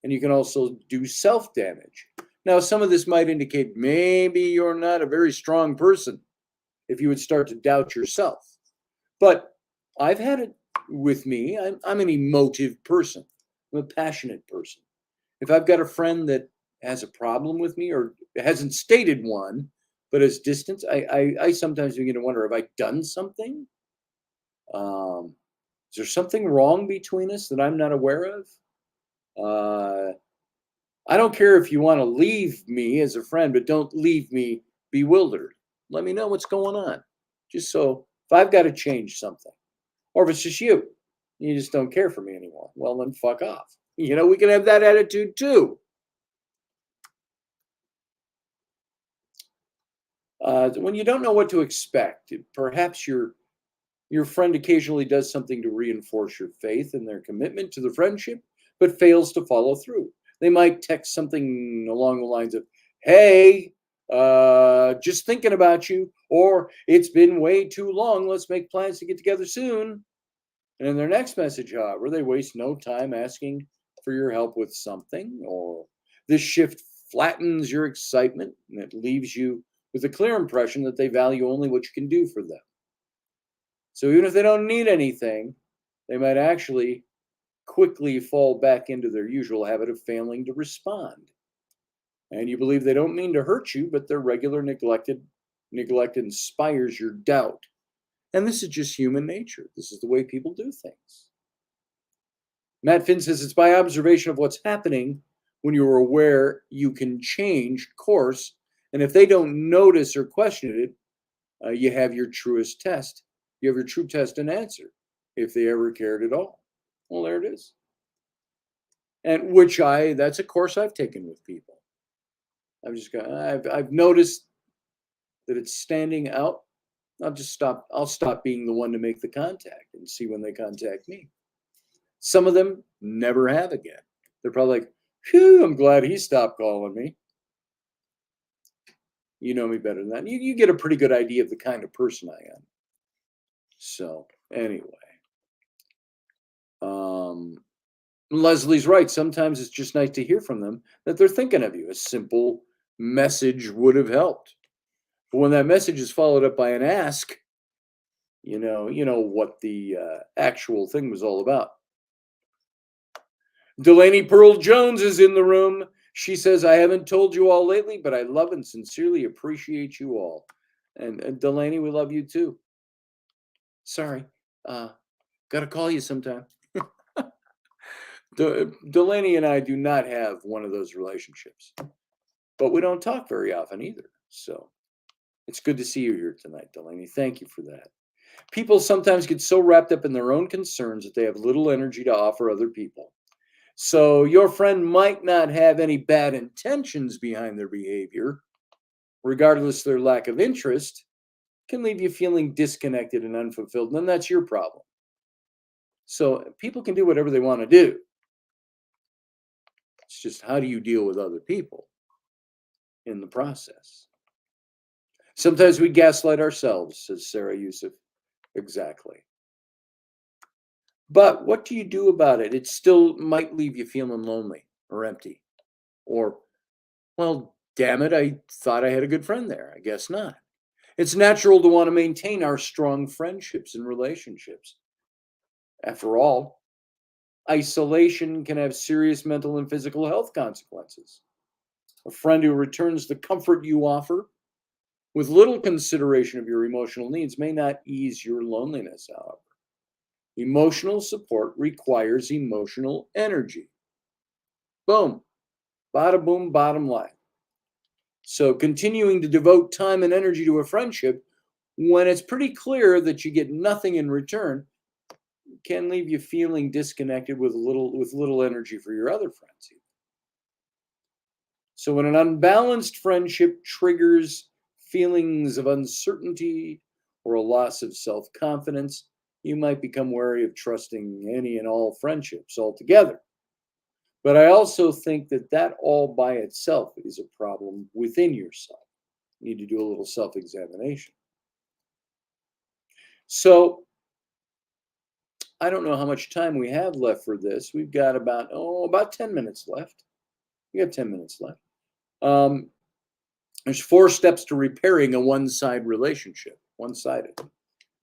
And you can also do self-damage. Now, some of this might indicate maybe you're not a very strong person if you would start to doubt yourself. But I've had it with me. I'm an emotive person. I'm a passionate person. If I've got a friend that has a problem with me or hasn't stated one, but has distance, I sometimes begin to wonder, have I done something? Is there something wrong between us that I'm not aware of? I don't care if you want to leave me as a friend, but don't leave me bewildered. Let me know what's going on. Just so if I've got to change something, or if it's just you just don't care for me anymore, well, then fuck off. We can have that attitude too. When you don't know what to expect, perhaps your friend occasionally does something to reinforce your faith and their commitment to the friendship, but fails to follow through. They might text something along the lines of, hey, just thinking about you, or it's been way too long, let's make plans to get together soon. And in their next message, however, they waste no time asking for your help with something, or This shift flattens your excitement, and it leaves you with a clear impression that they value only what you can do for them. So even if they don't need anything, they might actually quickly fall back into their usual habit of failing to respond. And you believe they don't mean to hurt you, but their regular neglect inspires your doubt. And this is just human nature. This is the way people do things. Matt Finn says it's by observation of what's happening when you're aware you can change course. And if they don't notice or question it, you have your truest test. You have your true test and answer, if they ever cared at all. Well, there it is. And that's a course I've taken with people. I've noticed that it's standing out. I'll stop being the one to make the contact and see when they contact me. Some of them never have again. They're probably like, phew, I'm glad he stopped calling me. You know me better than that. You get a pretty good idea of the kind of person I am. So anyway, Leslie's right. Sometimes it's just nice to hear from them that they're thinking of you. A simple message would have helped. But when that message is followed up by an ask, you know what the actual thing was all about. Delaney Pearl Jones is in the room. She says, I haven't told you all lately, but I love and sincerely appreciate you all. And Delaney, we love you too. Sorry, got to call you sometime. Delaney and I do not have one of those relationships, but we don't talk very often either. So it's good to see you here tonight, Delaney. Thank you for that. People sometimes get so wrapped up in their own concerns that they have little energy to offer other people. So your friend might not have any bad intentions behind their behavior, regardless their lack of interest, can leave you feeling disconnected and unfulfilled, and that's your problem. So people can do whatever they want to do. It's just, how do you deal with other people in the process? Sometimes we gaslight ourselves, says Sarah Yusuf. Exactly. But what do you do about it? It still might leave you feeling lonely or empty. Or, well, damn it, I thought I had a good friend there. I guess not. It's natural to want to maintain our strong friendships and relationships. After all, isolation can have serious mental and physical health consequences. A friend who returns the comfort you offer with little consideration of your emotional needs may not ease your loneliness, however. Emotional support requires emotional energy. Boom. Bada boom, bottom line. So continuing to devote time and energy to a friendship when it's pretty clear that you get nothing in return can leave you feeling disconnected with little energy for your other friends. So when an unbalanced friendship triggers feelings of uncertainty or a loss of self-confidence, you might become wary of trusting any and all friendships altogether. But I also think that all by itself is a problem within yourself. You need to do a little self-examination. So I don't know how much time we have left for this. We've got about 10 minutes left. We got 10 minutes left. There's 4 steps to repairing a one-sided relationship. One-sided.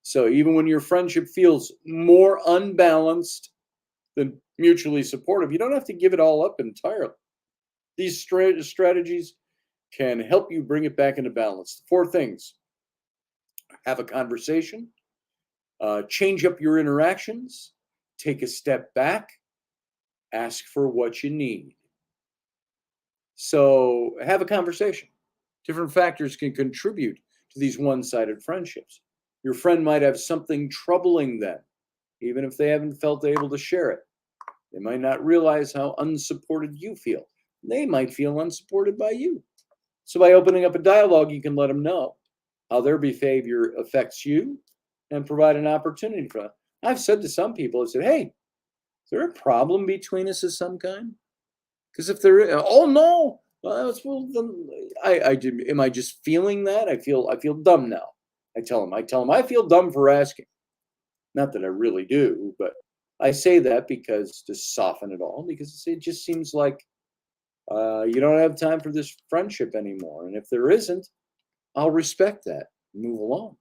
So even when your friendship feels more unbalanced than mutually supportive, you don't have to give it all up entirely. These strategies can help you bring it back into balance. 4 things. Have a conversation. Change up your interactions. Take a step back. Ask for what you need. So have a conversation. Different factors can contribute to these one-sided friendships. Your friend might have something troubling them, even if they haven't felt able to share it. They might not realize how unsupported you feel. They might feel unsupported by you. So by opening up a dialogue, you can let them know how their behavior affects you and provide an opportunity for them. I've said to some people, I said, hey, is there a problem between us of some kind? Because if there is, oh no, am I just feeling that? I feel dumb now. I tell them I feel dumb for asking. Not that I really do, but I say that because to soften it all, because it just seems like You don't have time for this friendship anymore. And if there isn't, I'll respect that. Move along.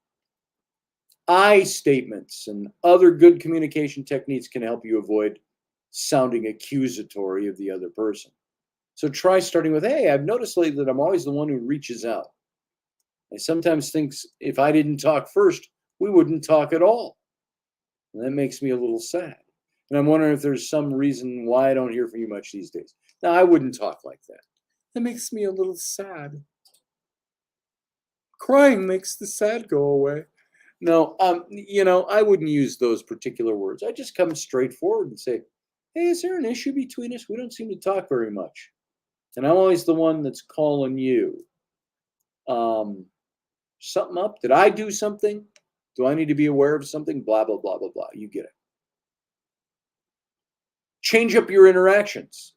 I statements and other good communication techniques can help you avoid sounding accusatory of the other person. So try starting with, hey, I've noticed lately that I'm always the one who reaches out. I sometimes think if I didn't talk first, we wouldn't talk at all. And that makes me a little sad. And I'm wondering if there's some reason why I don't hear from you much these days. Now, I wouldn't talk like that. That makes me a little sad. Crying makes the sad go away. No, I wouldn't use those particular words. I just come straight forward and say, hey, is there an issue between us? We don't seem to talk very much. And I'm always the one that's calling you. Something up? Did I do something? Do I need to be aware of something? Blah, blah, blah, blah, blah. You get it. Change up your interactions.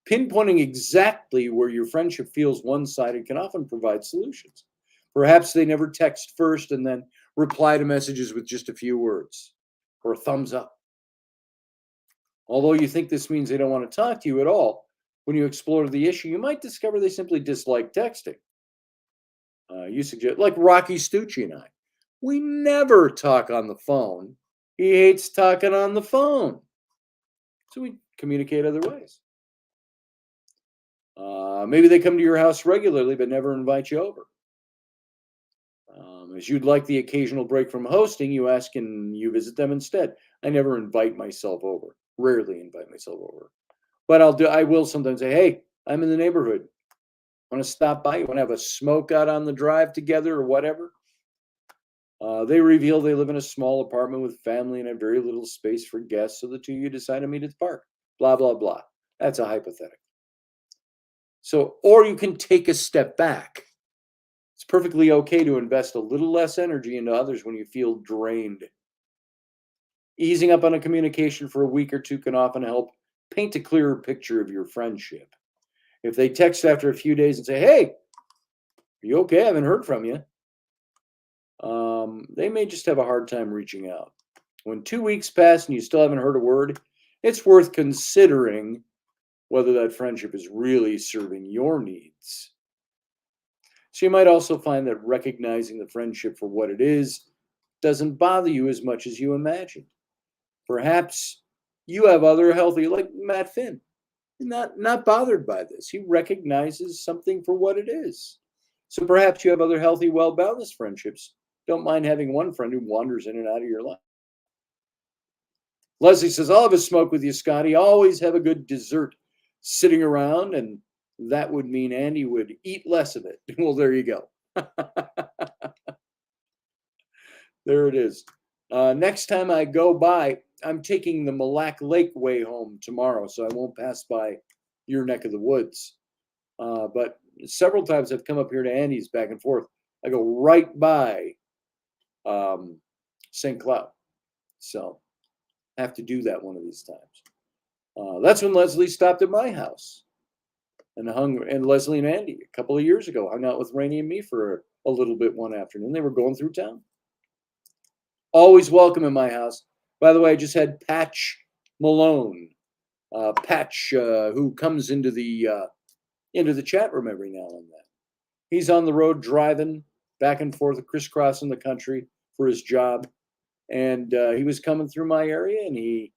Pinpointing exactly where your friendship feels one-sided can often provide solutions. Perhaps they never text first and then reply to messages with just a few words or a thumbs up. Although you think this means they don't want to talk to you at all, when you explore the issue, you might discover they simply dislike texting. You suggest, like Rocky Stucci and I, we never talk on the phone. He hates talking on the phone. So we communicate other ways. Maybe they come to your house regularly but never invite you over. As you'd like the occasional break from hosting, you ask and you visit them instead. I never invite myself over. Rarely invite myself over. But I will sometimes say, hey, I'm in the neighborhood. Want to stop by? You want to have a smoke out on the drive together or whatever? They reveal they live in a small apartment with family and have very little space for guests, so the two of you decide to meet at the park. Blah, blah, blah. That's a hypothetical. So, or you can take a step back. It's perfectly okay to invest a little less energy into others when you feel drained. Easing up on a communication for a week or two can often help paint a clearer picture of your friendship. If they text after a few days and say, hey, are you okay? I haven't heard from you. They may just have a hard time reaching out. When 2 weeks pass and you still haven't heard a word, it's worth considering whether that friendship is really serving your needs. So you might also find that recognizing the friendship for what it is doesn't bother you as much as you imagined. Perhaps you have other healthy, like Matt Finn, not bothered by this. He recognizes something for what it is. So perhaps you have other healthy, well-balanced friendships. Don't mind having one friend who wanders in and out of your life. Leslie says, I'll have a smoke with you, Scotty. Always have a good dessert sitting around, and that would mean Andy would eat less of it. Well, there you go. There it is. Next time I go by, I'm taking the Mille Lacs Lake way home tomorrow, so I won't pass by your neck of the woods. But several times I've come up here to Andy's back and forth. I go right by St. Cloud. So I have to do that one of these times. That's when Leslie stopped at my house and Leslie and Andy a couple of years ago hung out with Rainey and me for a little bit one afternoon. They were going through town. Always welcome in my house. By the way, I just had Patch Malone, Patch, who comes into the chat room every now and then. He's on the road driving back and forth, crisscrossing the country for his job, and he was coming through my area, and he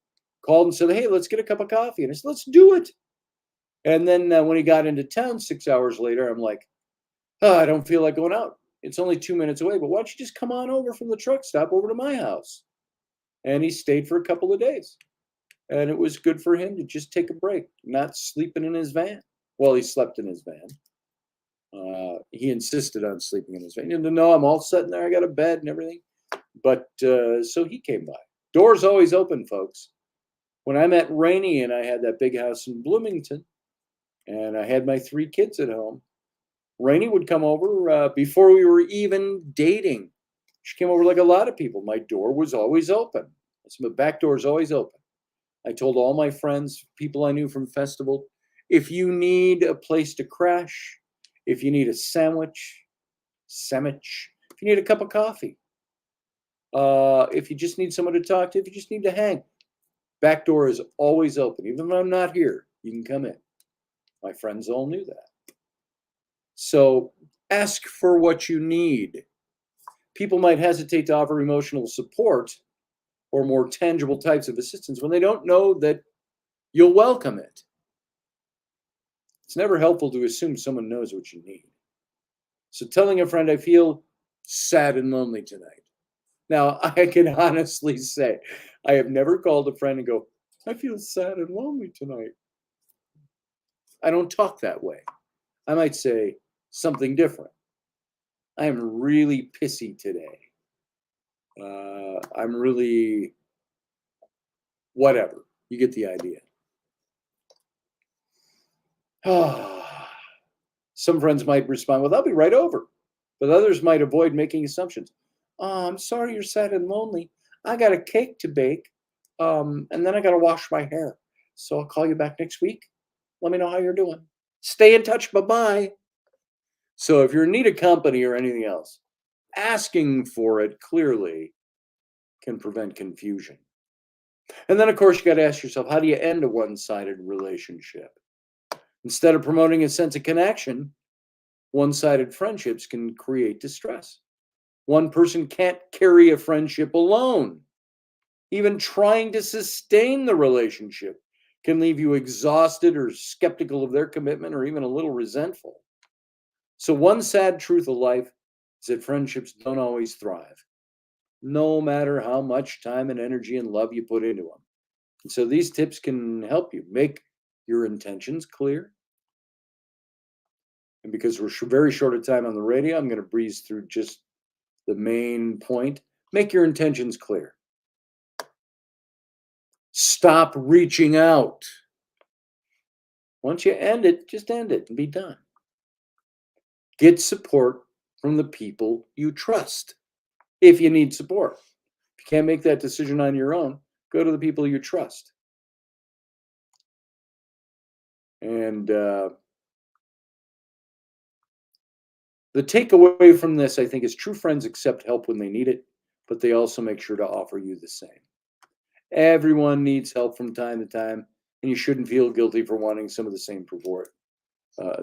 called and said, "Hey, let's get a cup of coffee." And I said, "Let's do it." And then when he got into town 6 hours later, I'm like, "Oh, I don't feel like going out. It's only 2 minutes away, but why don't you just come on over from the truck stop over to my house?" And he stayed for a couple of days. And it was good for him to just take a break, not sleeping in his van. Well, he slept in his van. He insisted on sleeping in his van. He didn't know I'm all set in there. I got a bed and everything. But so he came by. Doors always open, folks. When I met Rainey and I had that big house in Bloomington and I had my 3 kids at home, Rainey would come over before we were even dating. She came over like a lot of people. My door was always open. So my back door is always open. I told all my friends, people I knew from festival, if you need a place to crash, if you need a sandwich, if you need a cup of coffee, if you just need someone to talk to, if you just need to hang, back door is always open. Even when I'm not here, you can come in. My friends all knew that. So ask for what you need. People might hesitate to offer emotional support or more tangible types of assistance when they don't know that you'll welcome it. It's never helpful to assume someone knows what you need. So telling a friend, I feel sad and lonely tonight. Now, I can honestly say, I have never called a friend and go, I feel sad and lonely tonight. I don't talk that way. I might say something different. I am really pissy today. I'm really whatever. You get the idea. Some friends might respond, well, I'll be right over. But others might avoid making assumptions. Oh, I'm sorry you're sad and lonely. I got a cake to bake, and then I got to wash my hair. So I'll call you back next week. Let me know how you're doing. Stay in touch. Bye-bye. So if you're in need of company or anything else, asking for it clearly can prevent confusion. And then, of course, you got to ask yourself, how do you end a one-sided relationship? Instead of promoting a sense of connection, one-sided friendships can create distress. One person can't carry a friendship alone. Even trying to sustain the relationship can leave you exhausted or skeptical of their commitment or even a little resentful. So one sad truth of life is that friendships don't always thrive, no matter how much time and energy and love you put into them. And so these tips can help you make your intentions clear. And because we're very short of time on the radio, I'm going to breeze through just the main point. Make your intentions clear. Stop reaching out. Once you end it, just end it and be done. Get support from the people you trust. If you need support. If you can't make that decision on your own, go to the people you trust. And the takeaway from this, I think, is true friends accept help when they need it, but they also make sure to offer you the same. Everyone needs help from time to time, and you shouldn't feel guilty for wanting some of the same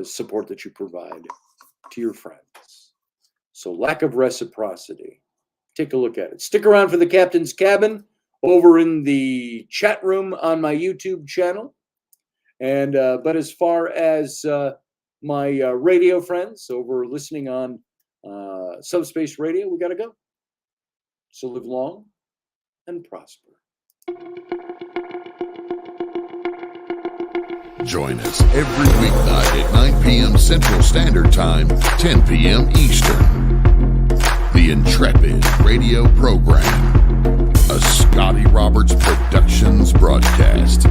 support that you provide to your friends. So lack of reciprocity. Take a look at it. Stick around for the Captain's Cabin over in the chat room on my YouTube channel. And but as far as my radio friends over listening on Subspace Radio, we got to go. So live long and prosper. Join us every weeknight at 9 p.m. Central Standard Time, 10 p.m. Eastern. The Intrepid Radio Program, a Scotty Roberts Productions broadcast.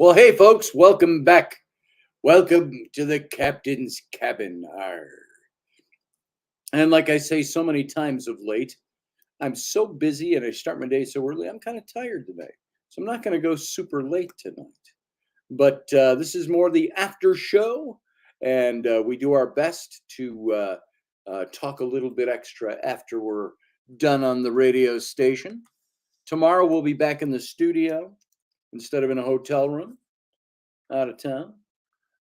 Well, hey, folks, welcome back. Welcome to the captain's cabin. Arr. And like I say so many times of late, I'm so busy and I start my day so early, I'm kind of tired today. So I'm not going to go super late tonight. But this is more the after show, and we do our best to talk a little bit extra after we're done on the radio station. Tomorrow we'll be back in the studio instead of in a hotel room out of town.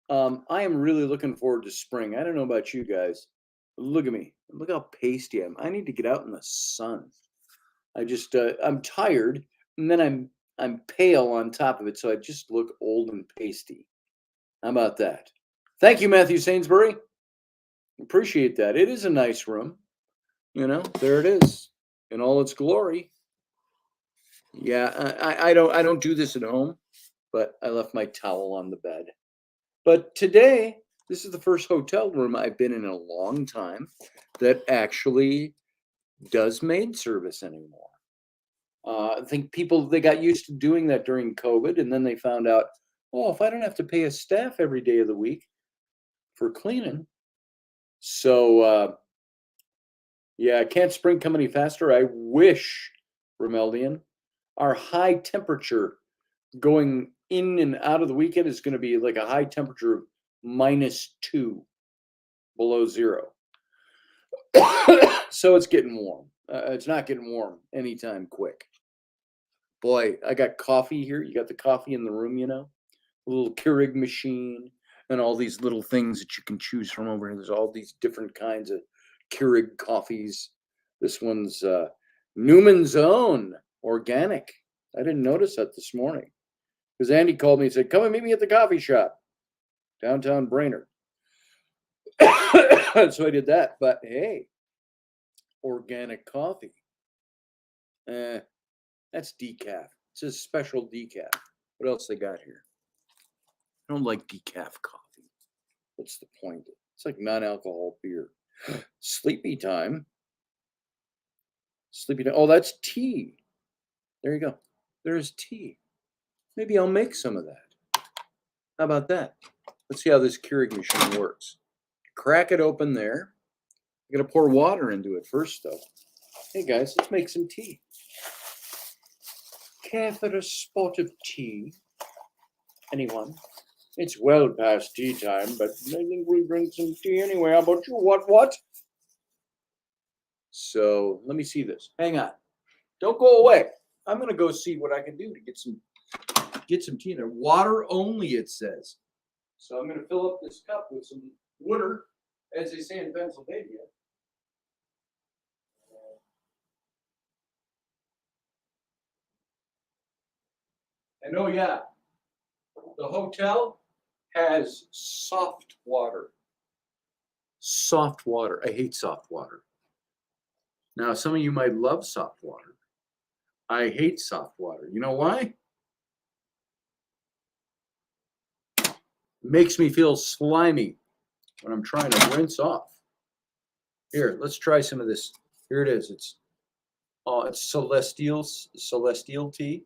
I am really looking forward to spring. I don't know about you guys. Look at me. Look how pasty I am. I need to get out in the sun. I'm tired, and then I'm pale on top of it, so I just look old and pasty. How about that? Thank you, Matthew Sainsbury. Appreciate that. It is a nice room. There it is in all its glory. Yeah, I don't do this at home, but I left my towel on the bed. But today, this is the first hotel room I've been in a long time that actually does maid service anymore. I think they got used to doing that during COVID, and then they found out, oh, if I don't have to pay a staff every day of the week for cleaning. So, yeah, can't spring come any faster. I wish, Romeldian, our high temperature going in and out of the weekend is going to be like a high temperature of -2 below zero. So it's getting warm. It's not getting warm anytime quick. Boy, I got coffee here. You got the coffee in the room, a little Keurig machine and all these little things that you can choose from over here. There's all these different kinds of Keurig coffees. This one's Newman's Own organic. I didn't notice that this morning because Andy called me and said, come and meet me at the coffee shop, downtown Brainerd. So I did that. But hey, organic coffee. That's decaf. It's a special decaf. What else they got here? I don't like decaf coffee. What's the point? It's like non-alcohol beer. Sleepy time. Sleepy time. Oh, that's tea. There you go. There's tea. Maybe I'll make some of that. How about that? Let's see how this Keurig machine works. Crack it open there. I'm going to pour water into it first, though. Hey, guys, let's make some tea. Care for a spot of tea? Anyone? It's well past tea time, but I think we'll drink some tea anyway. How about you? What? So let me see this. Hang on. Don't go away. I'm going to go see what I can do to get some tea in there. Water only, it says. So I'm going to fill up this cup with some water, as they say in Pennsylvania. And oh yeah, the hotel has soft water. Soft water. I hate soft water. Now, some of you might love soft water. I hate soft water. You know why? It makes me feel slimy when I'm trying to rinse off. Here, let's try some of this. Here it is. It's celestial tea.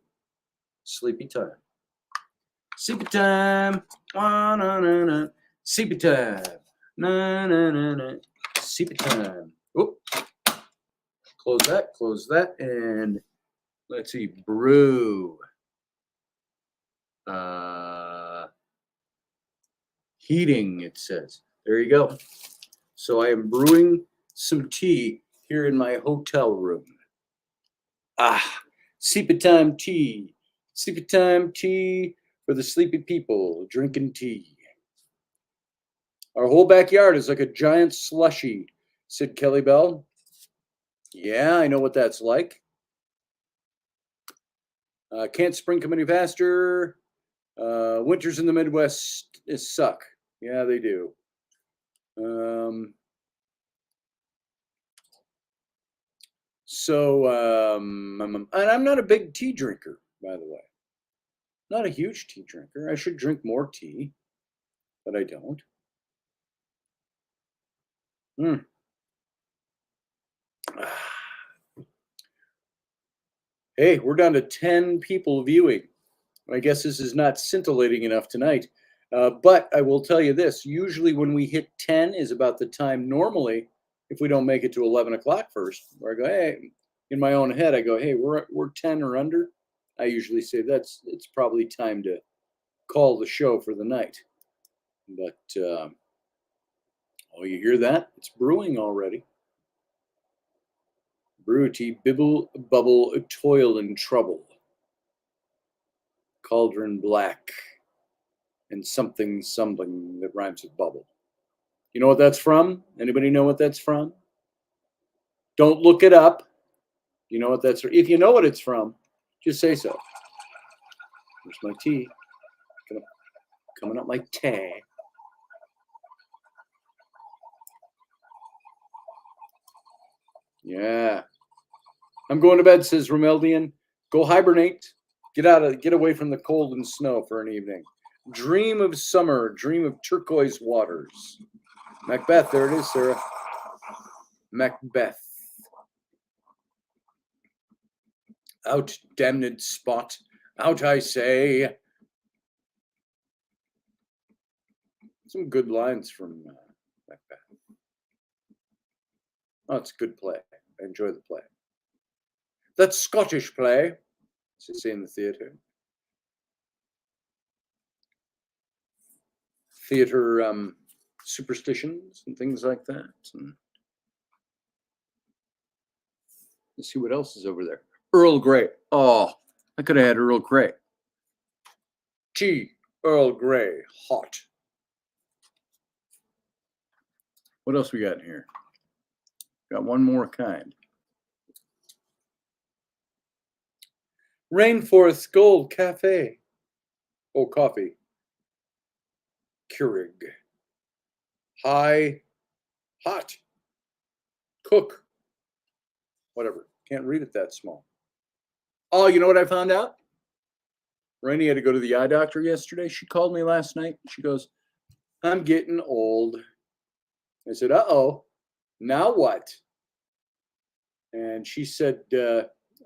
Sleepy time. Sleepy time. Na, na, na, na. Sleepy time. Na, na, na, na. Sleepy time. Oop. Close that, and let's see, brew. Heating, it says. There you go. So I am brewing some tea here in my hotel room. Sleepy time tea. Sleepy time tea for the sleepy people drinking tea. Our whole backyard is like a giant slushy, said Kelly Bell. Yeah, I know what that's like. Can't spring come any faster. Winters in the Midwest suck. Yeah, they do. And I'm not a big tea drinker, by the way. Not a huge tea drinker. I should drink more tea, but I don't. Hey, we're down to 10 people viewing. I guess this is not scintillating enough tonight. But I will tell you this, usually when we hit 10 is about the time normally, if we don't make it to 11 o'clock first, where I go, hey, in my own head, I go, hey, we're 10 or under. I usually say it's probably time to call the show for the night. But, oh, you hear that? It's brewing already. Brew tea, bibble, bubble, toil and trouble. Cauldron black. And something that rhymes with bubble. You know what that's from? Anybody know what that's from? Don't look it up. You know what that's from? If you know what it's from, just say so. There's my tea. Coming up my tea. Yeah. I'm going to bed, says Romeldian. Go hibernate. Get away from the cold and snow for an evening. Dream of summer. Dream of turquoise waters. Macbeth, there it is, Sarah. Macbeth. Out, damned spot. Out, I say. Some good lines from Macbeth. Oh, it's a good play. I enjoy the play. That Scottish play, as they say in the theater. Theater superstitions and things like that. And let's see what else is over there. Earl Grey. Oh, I could have had Earl Grey. Tea, Earl Grey, hot. What else we got in here? Got one more kind. Rainforest Gold Cafe. Oh, coffee. Keurig. High, hot. Cook. Whatever. Can't read it that small. Oh, you know what I found out? Rainey had to go to the eye doctor yesterday. She called me last night. She goes, I'm getting old. I said, uh-oh. Now what? And she said,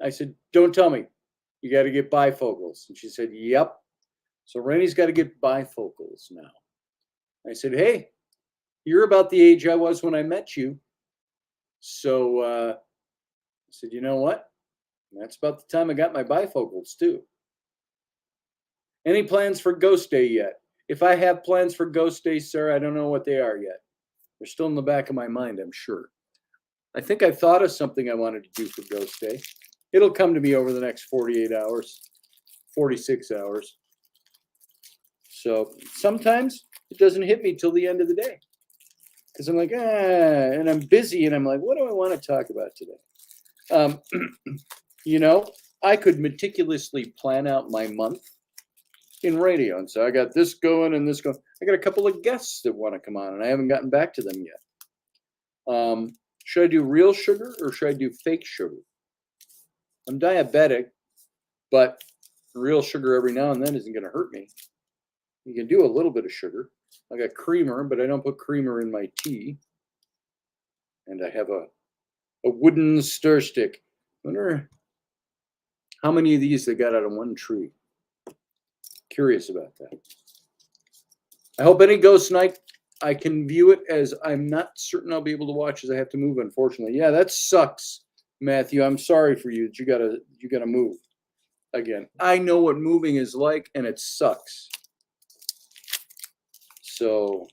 I said, don't tell me. You got to get bifocals. And she said, yep. So Rainey's got to get bifocals now. I said, hey, you're about the age I was when I met you. So I said, you know what? That's about the time I got my bifocals too. Any plans for Ghost Day yet? If I have plans for Ghost Day, sir, I don't know what they are yet. They're still in the back of my mind, I'm sure. I think I thought of something I wanted to do for Ghost Day. It'll come to me over the next 48 hours, 46 hours. So sometimes it doesn't hit me till the end of the day. Because I'm like, and I'm busy, and I'm like, what do I want to talk about today? You know, I could meticulously plan out my month in radio. And so I got this going and this going. I got a couple of guests that want to come on, and I haven't gotten back to them yet. Should I do real sugar or should I do fake sugar? I'm diabetic, but real sugar every now and then isn't going to hurt me. You can do a little bit of sugar. I got creamer, but I don't put creamer in my tea. And I have a wooden stir stick. I wonder how many of these they got out of one tree. Curious about that. I hope any ghost night I can view it, as I'm not certain I'll be able to watch as I have to move, unfortunately. Yeah, that sucks, Matthew. I'm sorry for you that you gotta move again. I know what moving is like, and it sucks. So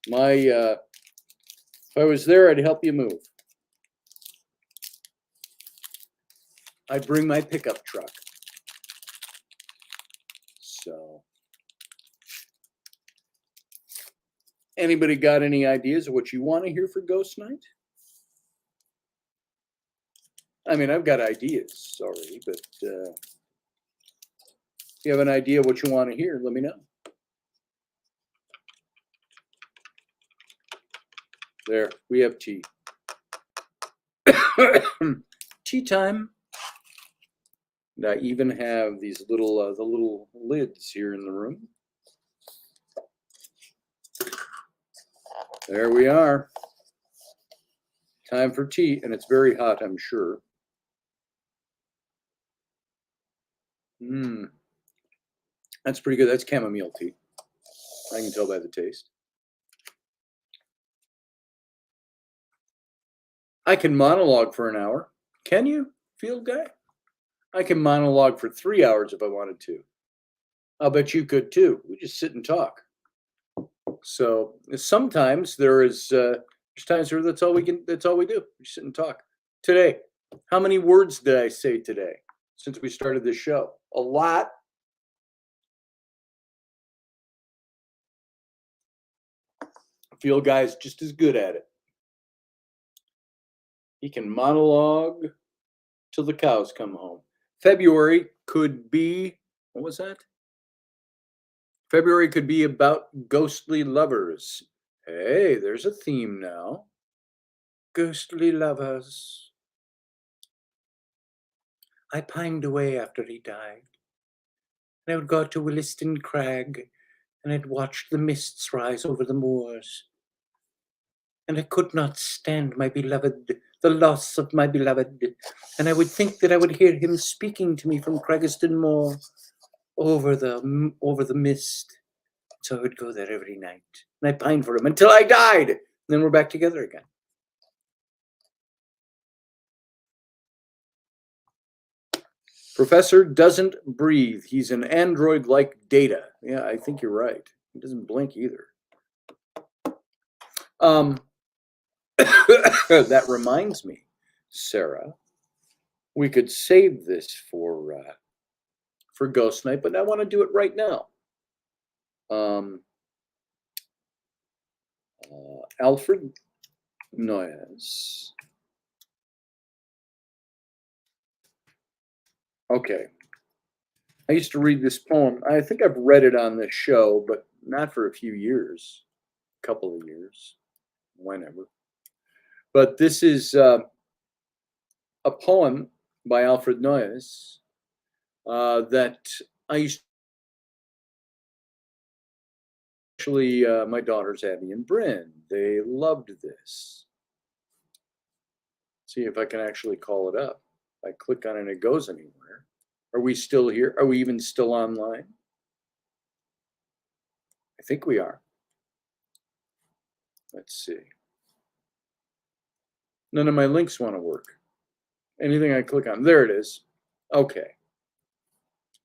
if I was there, I'd help you move. I'd bring my pickup truck. So anybody got any ideas of what you want to hear for Ghost Night? I mean, I've got ideas already, but if you have an idea what you want to hear, let me know. There, we have tea. Tea time. And I even have these little the little lids here in the room. There we are. Time for tea, and it's very hot, I'm sure. That's pretty good. That's chamomile tea. I can tell by the taste. I can monologue for an hour. Can you, field guy? I can monologue for 3 hours if I wanted to. I'll bet you could too. We just sit and talk. So sometimes there's times where that's all we do. We sit and talk. Today, how many words did I say today since we started this show? A lot. Field guy's just as good at it. He can monologue till the cows come home. February could be, what was that? February could be about ghostly lovers. Hey, there's a theme now. Ghostly lovers. I pined away after he died. And I would go to Williston Crag, and I'd watch the mists rise over the moors. And I could not stand my beloved, the loss of my beloved. And I would think that I would hear him speaking to me from Craigston Moor over the mist. So I would go there every night. And I pined for him until I died. And then we're back together again. Professor doesn't breathe. He's an android like Data. Yeah, I think you're right. He doesn't blink either. That reminds me, Sarah, we could save this for Ghost Night, but I want to do it right now. Alfred Noyes. Okay. I used to read this poem. I think I've read it on this show, but not for a few years, a couple of years, whenever. But this is a poem by Alfred Noyes that I used actually, my daughters Abby and Bryn, they loved this. See if I can actually call it up. I click on it and it goes anywhere. Are we still here? Are we even still online? I think we are. Let's see. None of my links want to work. Anything I click on, there it is. Okay.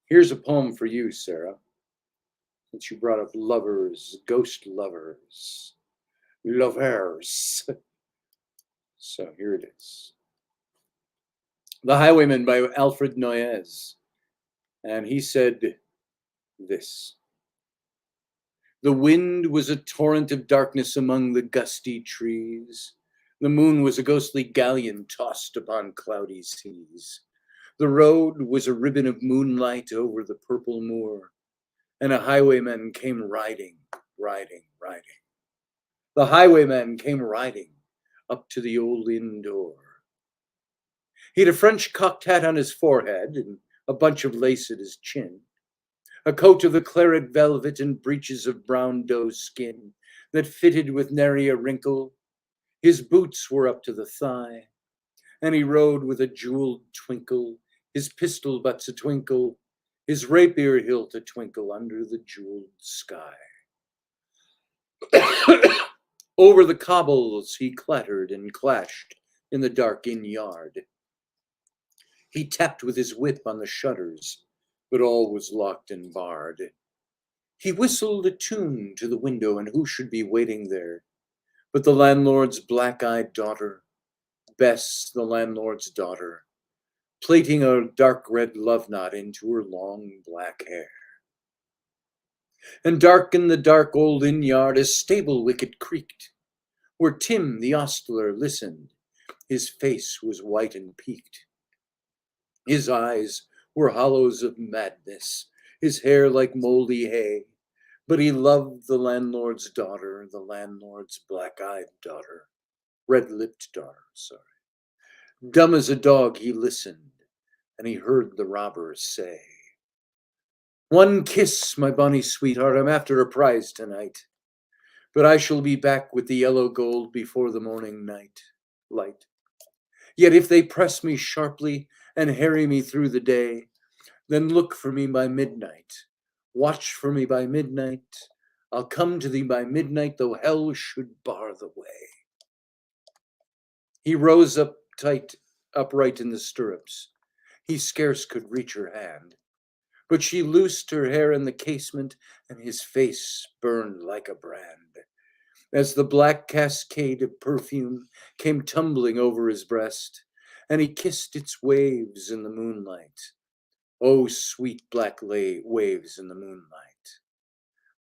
Here's a poem for you, Sarah. Since you brought up lovers, ghost lovers, lovers. So here it is. The Highwayman by Alfred Noyes. And he said this. The wind was a torrent of darkness among the gusty trees. The moon was a ghostly galleon tossed upon cloudy seas. The road was a ribbon of moonlight over the purple moor, and a highwayman came riding. The highwayman came riding up to the old inn door. He had a French cocked hat on his forehead and a bunch of lace at his chin, a coat of the claret velvet and breeches of brown doe skin that fitted with nary a wrinkle. His boots were up to the thigh, and he rode with a jeweled twinkle, his pistol butts a twinkle, his rapier hilt a twinkle under the jeweled sky. Over the cobbles he clattered and clashed in the dark inn yard. He tapped with his whip on the shutters, but all was locked and barred. He whistled a tune to the window, and who should be waiting there but the landlord's black-eyed daughter, Bess, the landlord's daughter, plaiting a dark red love knot into her long black hair. And dark in the dark old inn yard a stable wicket creaked, where Tim the ostler listened. His face was white and peaked. His eyes were hollows of madness, his hair like moldy hay, but he loved the landlord's daughter, the landlord's black-eyed daughter, red-lipped daughter, sorry. Dumb as a dog he listened, and he heard the robbers say, "One kiss, my bonny sweetheart, I'm after a prize tonight, but I shall be back with the yellow gold before the morning light. Yet if they press me sharply and harry me through the day, then look for me by midnight, Watch for me by midnight. I'll come to thee by midnight, though hell should bar the way. He rose upright in the stirrups. He scarce could reach her hand, but she loosed her hair in the casement, and his face burned like a brand. As the black cascade of perfume came tumbling over his breast, and he kissed its waves in the moonlight. Oh, sweet black waves in the moonlight.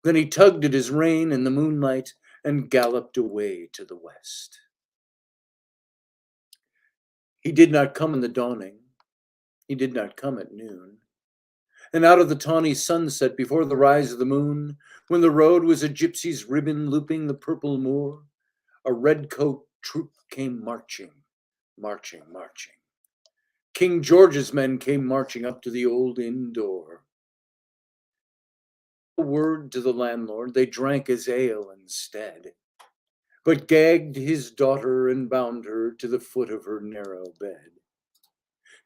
Then he tugged at his rein in the moonlight and galloped away to the west. He did not come in the dawning. He did not come at noon. And out of the tawny sunset before the rise of the moon, when the road was a gypsy's ribbon looping the purple moor, a red-coat troop came marching, marching, marching. King George's men came marching up to the old inn door. A word to the landlord, they drank his ale instead, but gagged his daughter and bound her to the foot of her narrow bed.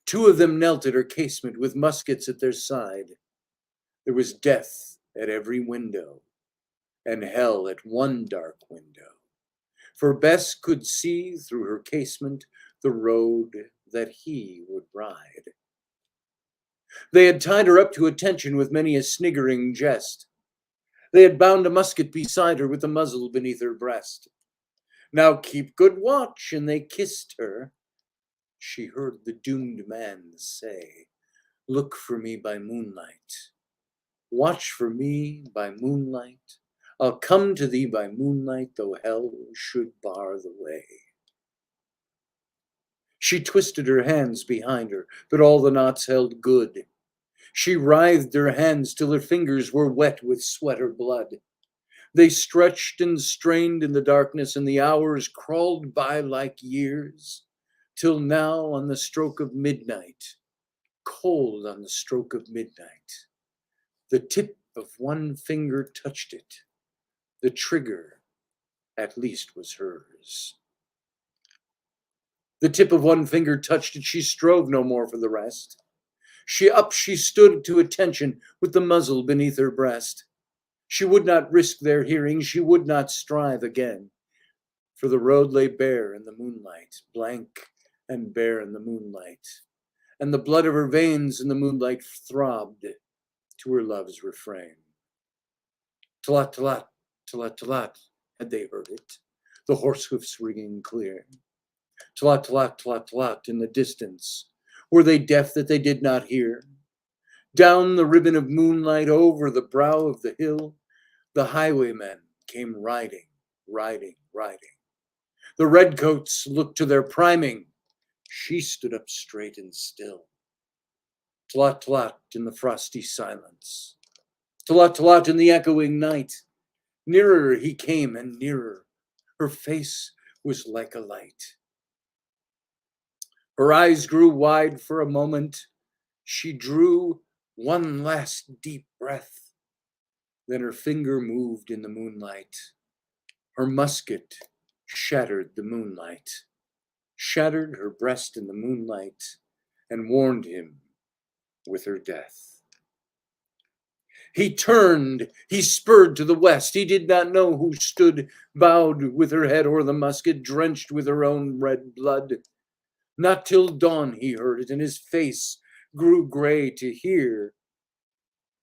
Two of them knelt at her casement with muskets at their side. There was death at every window, and hell at one dark window, for Bess could see through her casement the road that he would ride. They had tied her up to attention with many a sniggering jest. They had bound a musket beside her with the muzzle beneath her breast. Now keep good watch, and they kissed her. She heard the doomed man say, look for me by moonlight. Watch for me by moonlight. I'll come to thee by moonlight, though hell should bar the way. She twisted her hands behind her, but all the knots held good. She writhed her hands till her fingers were wet with sweat or blood. They stretched and strained in the darkness, and the hours crawled by like years, till now on the stroke of midnight, cold on the stroke of midnight, the tip of one finger touched it. The trigger, at least, was hers. The tip of one finger touched it. She strove no more for the rest. She stood to attention with the muzzle beneath her breast. She would not risk their hearing. She would not strive again. For the road lay bare in the moonlight, blank and bare in the moonlight. And the blood of her veins in the moonlight throbbed to her love's refrain. Talat, talat, talat, talat, had they heard it, the horse hoofs ringing clear. Talat, talat, talat, talat, in the distance. Were they deaf that they did not hear? Down the ribbon of moonlight, over the brow of the hill, the highwaymen came riding, riding, riding. The redcoats looked to their priming. She stood up straight and still. Talat, talat, in the frosty silence. Talat, talat, in the echoing night. Nearer he came and nearer. Her face was like a light. Her eyes grew wide for a moment. She drew one last deep breath. Then her finger moved in the moonlight. Her musket shattered the moonlight, shattered her breast in the moonlight, and warned him with her death. He turned, he spurred to the west. He did not know who stood bowed with her head o'er the musket, drenched with her own red blood. Not till dawn he heard it, and his face grew gray to hear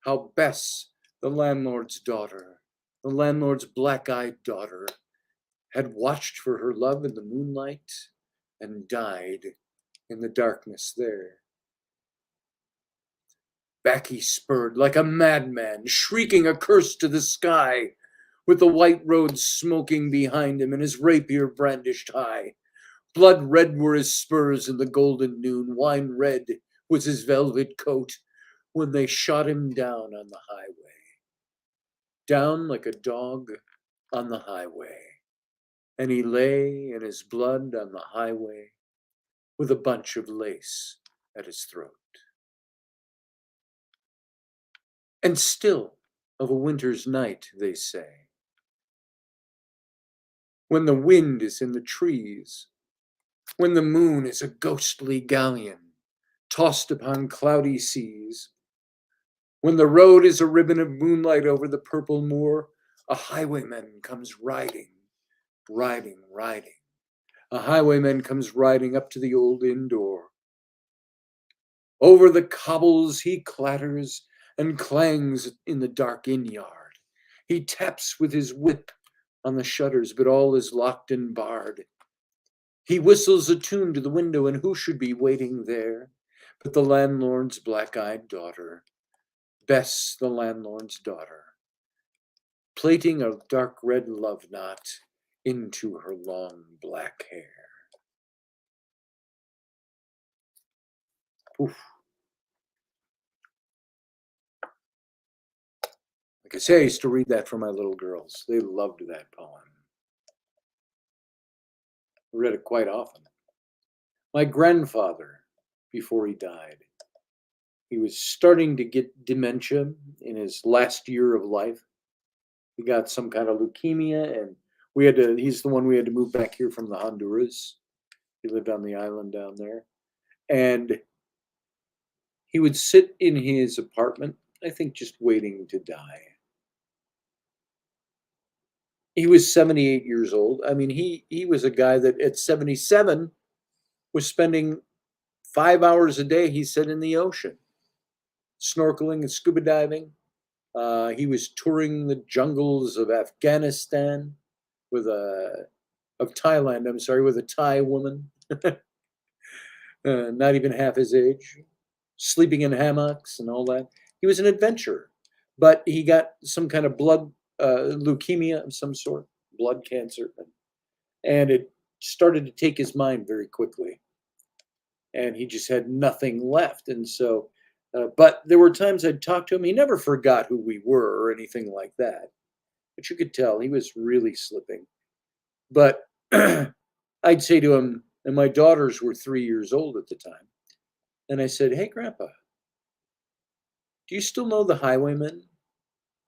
how Bess, the landlord's daughter, the landlord's black-eyed daughter, had watched for her love in the moonlight and died in the darkness there. Back he spurred like a madman, shrieking a curse to the sky, with the white road smoking behind him and his rapier brandished high. Blood red were his spurs in the golden noon, wine red was his velvet coat when they shot him down on the highway. Down like a dog on the highway. And he lay in his blood on the highway with a bunch of lace at his throat. And still of a winter's night, they say, when the wind is in the trees, when the moon is a ghostly galleon tossed upon cloudy seas, When the road is a ribbon of moonlight over the purple moor, a highwayman comes riding, riding, riding. A highwayman comes riding up to the old inn door. Over the cobbles he clatters and clangs in the dark inn yard. He taps with his whip on the shutters, but all is locked and barred. He whistles a tune to the window, and who should be waiting there but the landlord's black-eyed daughter, Bess, the landlord's daughter, plaiting a dark red love knot into her long black hair. Oof. Like I say, I used to read that for my little girls. They loved that poem. I read it quite often. My grandfather, before he died, he was starting to get dementia in his last year of life. He got some kind of leukemia, and he's the one we had to move back here from the Honduras. He lived on the island down there. And he would sit in his apartment, I think just waiting to die. He was 78 years old. I mean, he was a guy that at 77 was spending 5 hours a day, he said, in the ocean, snorkeling and scuba diving. He was touring the jungles of Afghanistan of Thailand, I'm sorry, with a Thai woman, not even half his age, sleeping in hammocks and all that. He was an adventurer, but he got some kind of blood leukemia of some sort, blood cancer, and it started to take his mind very quickly, and he just had nothing left. And so, but there were times I'd talk to him. He never forgot who we were or anything like that, but you could tell he was really slipping. But I'd say to him, and my daughters were 3 years old at the time, and I said, "Hey, Grandpa, do you still know the highwayman?"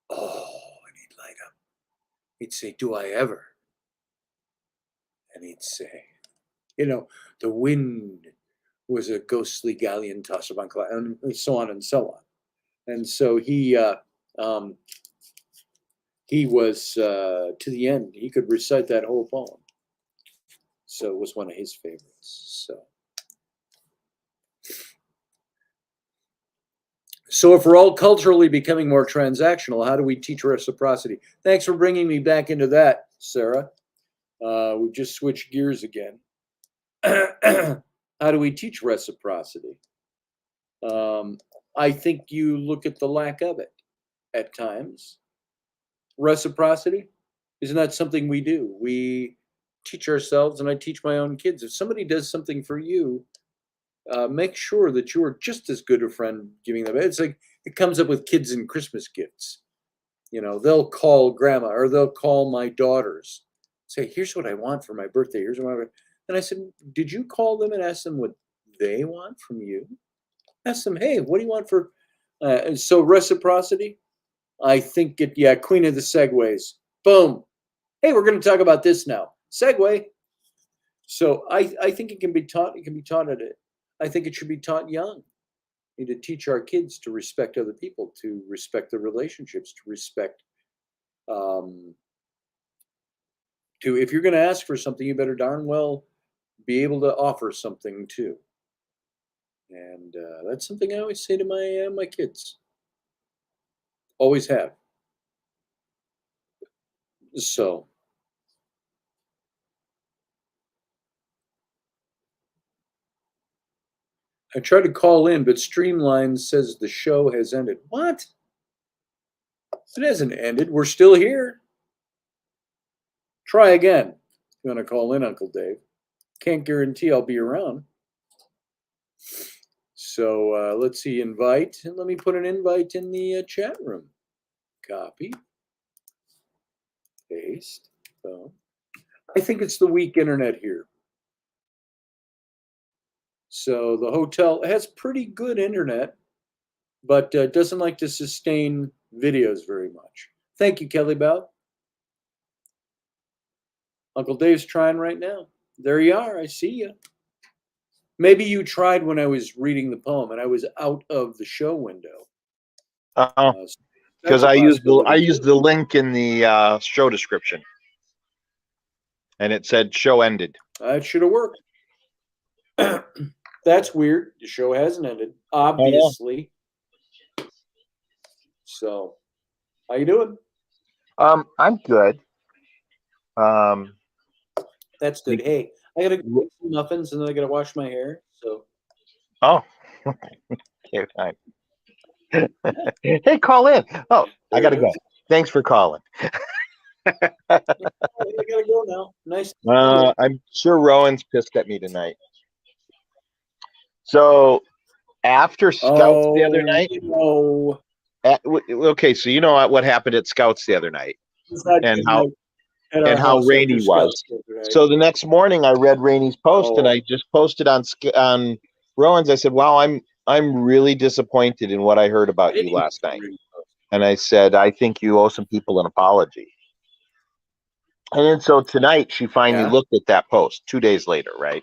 Oh, and he'd light up. He'd say, "Do I ever?" And he'd say, the wind was a ghostly galleon tossed upon cloud, and so on and so on. And so he was to the end. He could recite that whole poem. So it was one of his favorites. So if we're all culturally becoming more transactional, how do we teach reciprocity? Thanks for bringing me back into that, Sarah. We just switched gears again. How do we teach reciprocity? I think you look at the lack of it at times. Reciprocity, isn't that something we do? We teach ourselves, and I teach my own kids. If somebody does something for you, make sure that you are just as good a friend giving them. It's like it comes up with kids and Christmas gifts. They'll call grandma, or they'll call my daughters, say, "Here's what I want for my birthday. Here's what I want." And I said, "Did you call them and ask them what they want from you? Ask them, hey, what do you want for?" So reciprocity, I think queen of the segues. Boom. Hey, we're going to talk about this now. Segue. So I think it can be taught. It can be taught I think it should be taught young. We need to teach our kids to respect other people, to respect the relationships, to respect. If you're going to ask for something, you better darn well be able to offer something too. And that's something I always say to my kids. Always have. So I tried to call in, but Streamline says the show has ended. What? It hasn't ended. We're still here. Try again. If you want to call in, Uncle Dave. Can't guarantee I'll be around. So let's see, invite. And let me put an invite in the chat room. Copy. Paste. Boom. I think it's the weak internet here. So the hotel has pretty good internet, but doesn't like to sustain videos very much. Thank you, Kelly Bell. Uncle Dave's trying right now. There you are. I see you. Maybe you tried when I was reading the poem and I was out of the show window. Oh, So because that's a I used possibility too. the link in the show description, and it said show ended. It should have worked. That's weird. The show hasn't ended, know. obviously. So, how you doing? I'm good. That's good. Hey, I gotta go make some muffins and then I gotta wash my hair. So, Oh, okay, fine. Hey, call in. Oh, I there gotta it go. is. Thanks for calling. I gotta go now. Nice. To meet you. I'm sure Rowan's pissed at me tonight. So after Scouts the other Oh, night, you know, okay, so you know what happened at Scouts the other night, it's not and good night at our how house after rainy was. Scouts the other night. So the next morning, I read Rainey's post, and Oh, I just posted on Rowan's. I said, "Wow, I'm really disappointed in what I heard I about didn't you even last night." read those. And I said, "I think you owe some people an apology." And then so tonight, she finally Yeah. looked at that post 2 days later, right?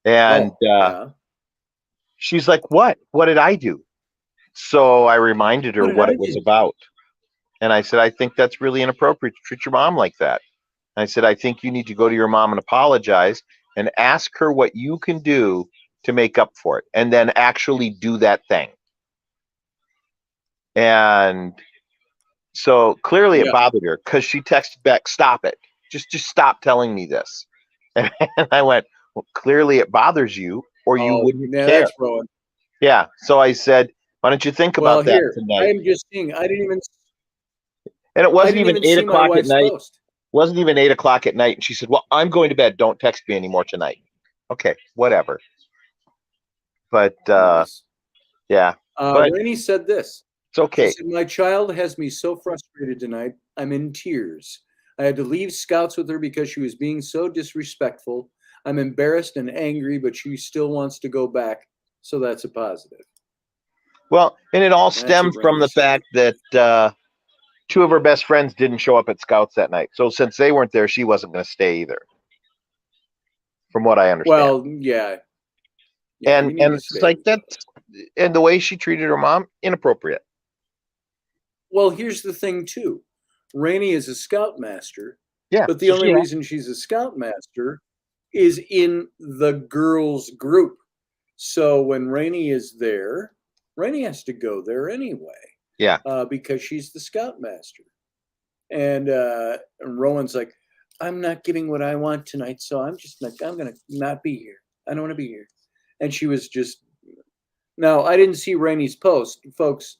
And Oh, yeah. she's like, "What? What did I do?" So I reminded her What did what I it was do? about. And I said, "I think that's really inappropriate to treat your mom like that." I said, "I think you need to go to your mom and apologize and ask her what you can do to make up for it, and then actually do that thing." And so clearly it Yeah. bothered her because she texted back, "Stop it. Just stop telling me this." And I went, "Well, clearly it bothers you, or you Oh, wouldn't yeah, care." that's Rowan. Yeah. So I said, "Why don't you think Well, about that here, tonight?" I'm just seeing. And it I wasn't didn't even even eight see my o'clock at wife's night. post. Wasn't even 8 o'clock at night. And she said, "Well, I'm going to bed. Don't text me anymore tonight." Okay, whatever. But Nice. yeah, but Rainey said this. it's She okay. said, "My child has me so frustrated tonight. I'm in tears. I had to leave Scouts with her because she was being so disrespectful. I'm embarrassed and angry, but she still wants to go back. So that's a positive." Well, and it all That's what stems from Rainey the said. fact that two of her best friends didn't show up at Scouts that night. So since they weren't there, she wasn't going to stay either, from what I understand. Well, yeah. Yeah, And you need to it's stay like with that's those. and the way she treated her mom, inappropriate. Well, here's the thing, too. Rainey is a Scoutmaster, Yeah. but the So only reason she's a Scoutmaster is in the girls' group. So when Rainey is there, Rainey has to go there anyway yeah. because she's the Scoutmaster. And Rowan's like, "I'm not getting what I want tonight, so I'm going to not be here. I don't want to be here." And she was just, now I didn't see Rainey's post. Folks,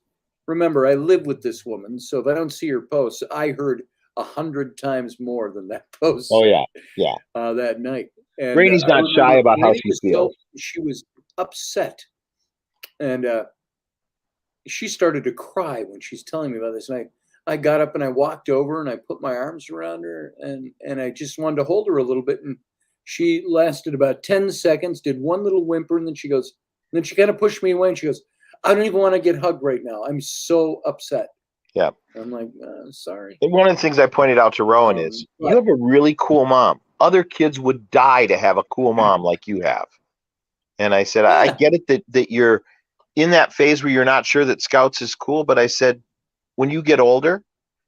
remember, I live with this woman, so if I don't see her post, I heard 100 times more than that post Oh said yeah. Yeah. that night. And Rainey's I not shy remember about how Rainey she was feels. she was upset. And she started to cry when she's telling me about this. And I got up and I walked over and I put my arms around her and I just wanted to hold her a little bit. And she lasted about 10 seconds, did one little whimper, and then she goes, and then she kind of pushed me away and she goes, "I don't even want to get hugged right now. I'm so upset." Yeah. I'm like, sorry. And one of the things I pointed out to Rowan is you have a really cool mom. Other kids would die to have a cool mom like you have. And I said, I Yeah. get it that you're in that phase where you're not sure that Scouts is cool, but I said, when you get older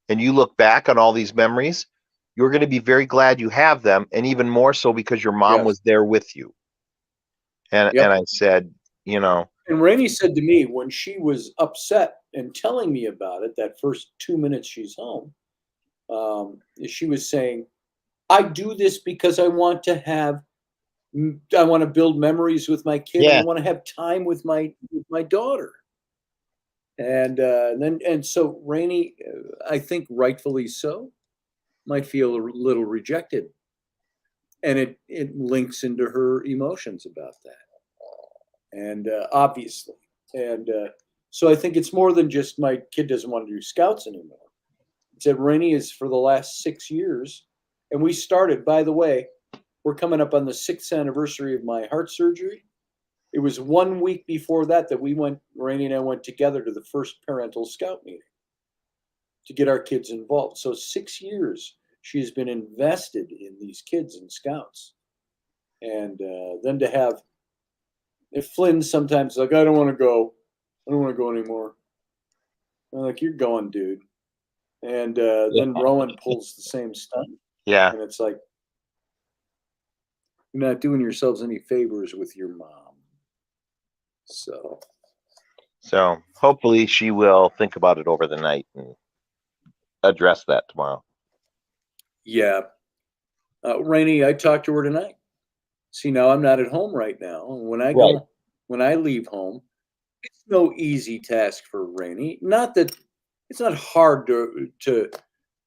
and you look back on all these memories, you're going to be very glad you have them, and even more so because your mom Yes. was there with you. And Yep. I said, you know, And Rainey said to me when she was upset and telling me about it, that first 2 minutes she's home, she was saying, "I do this because I want to build memories with my kid, and I yeah, want to have time with my daughter." And so Rainey, I think rightfully so, might feel a little rejected, and it links into her emotions about that, and obviously, and so I think it's more than just my kid doesn't want to do Scouts anymore. It's that Rainey is for the last 6 years, and we started. By the way, we're coming up on the 6th anniversary of my heart surgery. It was 1 week before that Rainey and I went together to the first parental Scout meeting to get our kids involved. So 6 years she's been invested in these kids and Scouts. And then to have, if Flynn sometimes like, "I don't want to go. I don't want to go anymore." I'm like, you're going, dude. And then Rowan pulls the same stunt. Yeah. And it's like, you're not doing yourselves any favors with your mom. So hopefully she will think about it over the night and address that tomorrow. Yeah. Rainey, I talked to her tonight. See, now I'm not at home right now. When I go, Right. when I leave home, it's no easy task for Rainey. Not that it's not hard to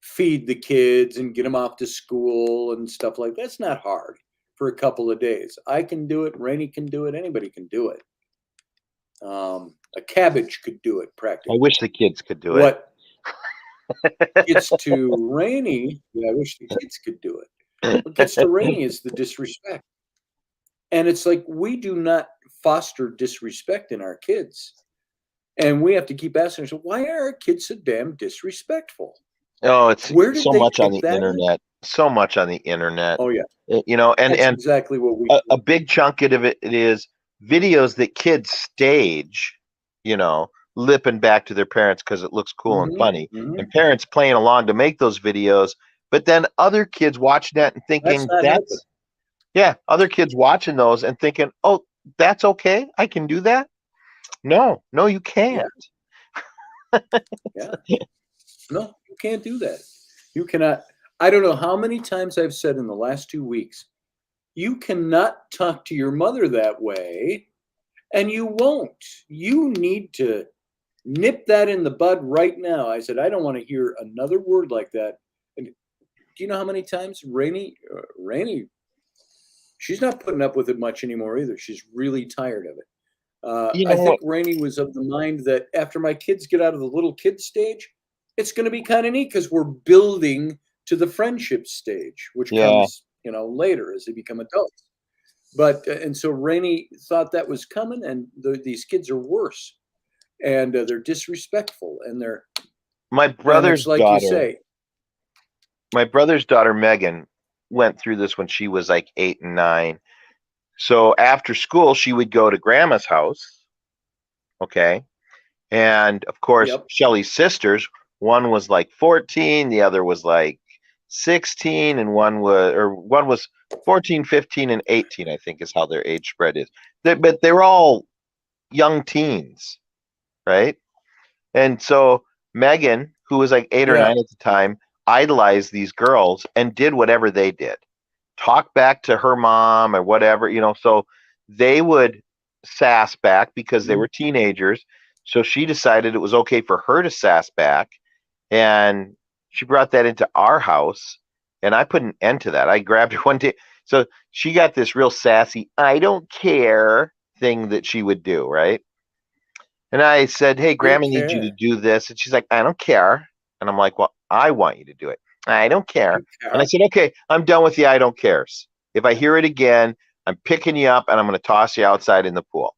feed the kids and get them off to school and stuff like that. It's not hard for a couple of days. I can do it. Rainey can do it. Anybody can do it. A cabbage could do it practically. I wish the kids could do it. What gets to Rainey, yeah, I wish the kids could do it. What gets to Rainey is the disrespect. And it's like we do not foster disrespect in our kids. And we have to keep asking ourselves, why are our kids so damn disrespectful? Oh, it's Where did so they much on the pick that up? internet. So much on the internet. Oh, yeah. You know, That's and exactly what we a big chunk of it is videos that kids stage, you know, lipping back to their parents because it looks cool and funny. And parents playing along to make those videos, but then other kids watching that and thinking That's not helping. yeah, other kids watching those and thinking, oh, that's okay. I can do that. No, you can't. Yeah. No, you can't do that. You cannot. I don't know how many times I've said in the last 2 weeks, you cannot talk to your mother that way, and you won't. You need to nip that in the bud right now. I said, I don't want to hear another word like that. And do you know how many times Rainey, she's not putting up with it much anymore either. She's really tired of it. You know I think what? Rainey was of the mind that after my kids get out of the little kid stage, it's going to be kind of neat because we're building to the friendship stage, which Yeah. comes, later as they become adults. But and so Rainey thought that was coming, and these kids are worse, and they're disrespectful, and My and brother's it's like daughter. you say, My brother's daughter Megan went through this when she was like 8 and 9. So after school, she would go to grandma's house. Okay. And of course, yep, Shelly's sisters, one was like 14, the other was like 16, and one was 14, 15, and 18, I think is how their age spread is. But they're all young teens, right? And so Megan, who was like 8 or yeah, 9 at the time, idolized these girls and did whatever they did. Talk back to her mom or whatever, so they would sass back because they were teenagers. So she decided it was okay for her to sass back. And she brought that into our house. And I put an end to that. I grabbed her one day. So she got this real sassy, I don't care thing that she would do, right? And I said, hey, don't Grandma needs you to care. do this. And she's like, I don't care. And I'm like, well, I want you to do it. I don't care. And I said, okay, I'm done with the I don't cares. If I hear it again, I'm picking you up and I'm going to toss you outside in the pool.